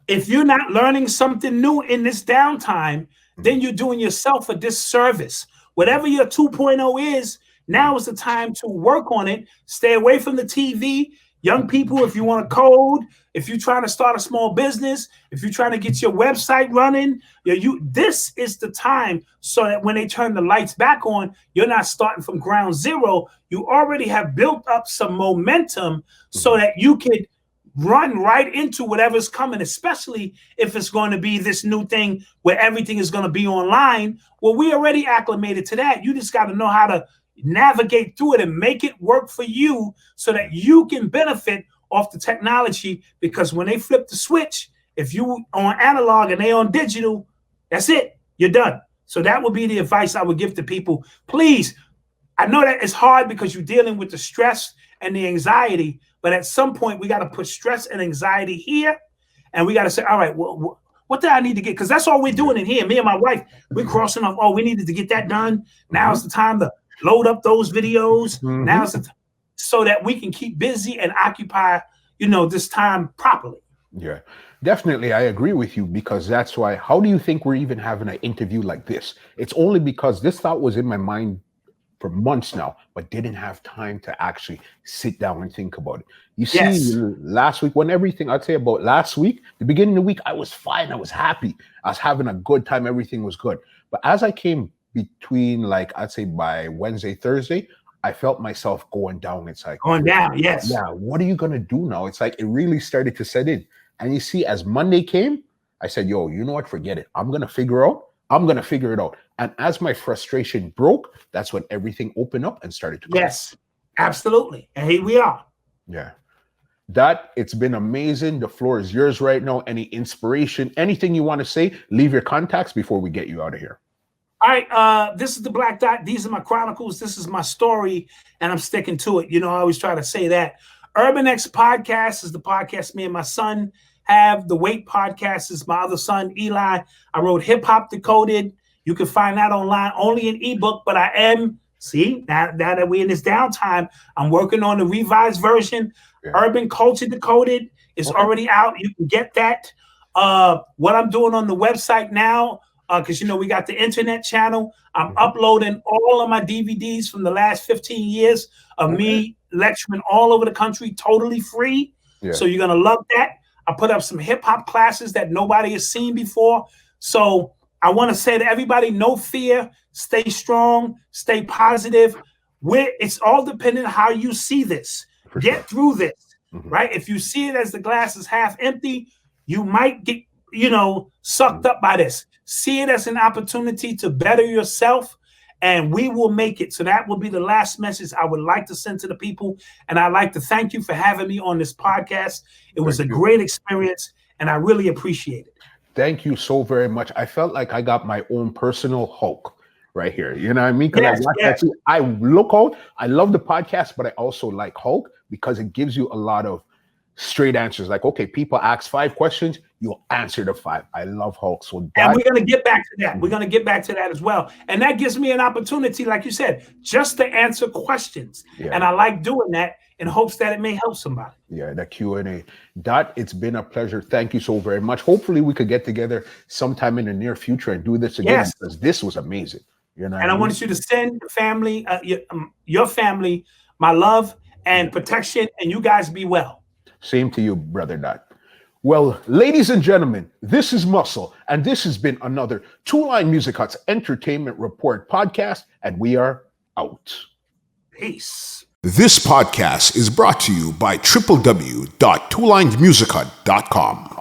if you're not learning something new in this downtime, then you're doing yourself a disservice. Whatever your 2.0 is, now is the time to work on it. Stay away from the TV. Young people, if you want to code, if you're trying to start a small business, if you're trying to get your website running, this is the time, so that when they turn the lights back on, you're not starting from ground zero. You already have built up some momentum so that you could run right into whatever's coming, especially if it's going to be this new thing where everything is going to be online. Well, we already acclimated to that. You just got to know how to navigate through it and make it work for you, so that you can benefit off the technology. Because when they flip the switch, if you on analog and they on digital, that's it, you're done. So that would be the advice I would give to people. Please, I know that it's hard because you're dealing with the stress and the anxiety, but at some point we got to put stress and anxiety here, and we got to say, all right, well, what do I need to get? Because that's all we're doing in here. Me and my wife, we're crossing off, oh, we needed to get that done. Now's the time to load up those videos. Now it's so that we can keep busy and occupy, this time properly. Yeah, definitely. I agree with you, because that's why, how do you think we're even having an interview like this? It's only because this thought was in my mind for months now, but didn't have time to actually sit down and think about it. You see, last week, I'd say about last week, the beginning of the week, I was fine. I was happy. I was having a good time. Everything was good. But as I came between, I'd say by Wednesday, Thursday, I felt myself going down. It's like, going down, yes. Yeah, what are you going to do now? It's like, it really started to set in. And you see, as Monday came, I said, yo, you know what? Forget it. I'm going to figure it out. And as my frustration broke, that's when everything opened up and started to come. Yes, absolutely. And here we are. Yeah. It's been amazing. The floor is yours right now. Any inspiration, anything you want to say, leave your contacts before we get you out of here. All right, this is the Black Dot. These are my chronicles. This is my story, and I'm sticking to it. I always try to say that. Urban X Podcast is the podcast me and my son have. The Weight Podcast is my other son, Eli. I wrote Hip Hop Decoded. You can find that online, only in ebook, but I am, now that we're in this downtime, I'm working on the revised version. Yeah. Urban Culture Decoded is already out. You can get that. What I'm doing on the website now, because, we got the internet channel. I'm uploading all of my DVDs from the last 15 years of me lecturing all over the country, totally free. Yeah. So you're going to love that. I put up some hip hop classes that nobody has seen before. So I want to say to everybody, no fear, stay strong, stay positive. It's all dependent on how you see this. Get through this, right? If you see it as the glass is half empty, you might get, sucked up by this. See it as an opportunity to better yourself, and we will make it. So that will be the last message I would like to send to the people. And I'd like to thank you for having me on this podcast. It was a great experience, and I really appreciate it. Thank you so very much. I felt like I got my own personal Hulk right here. You know what I mean? Because I look out. I love the podcast, but I also like Hulk because it gives you a lot of straight answers. Like, okay, people ask 5 questions, you'll answer the 5. I love Hulk. So and we're going to get back to that. We're going to get back to that as well. And that gives me an opportunity, like you said, just to answer questions. Yeah. And I like doing that in hopes that it may help somebody. Yeah, the Q&A. Dot, it's been a pleasure. Thank you so very much. Hopefully we could get together sometime in the near future and do this again, because this was amazing. And I want you to send the family, your family, my love and protection, and you guys be well. Same to you, Brother Dot. Well, ladies and gentlemen, this is Muscle, and this has been another Two Line Music Hut's Entertainment Report podcast, and we are out. Peace. This podcast is brought to you by www.twolinesmusichut.com.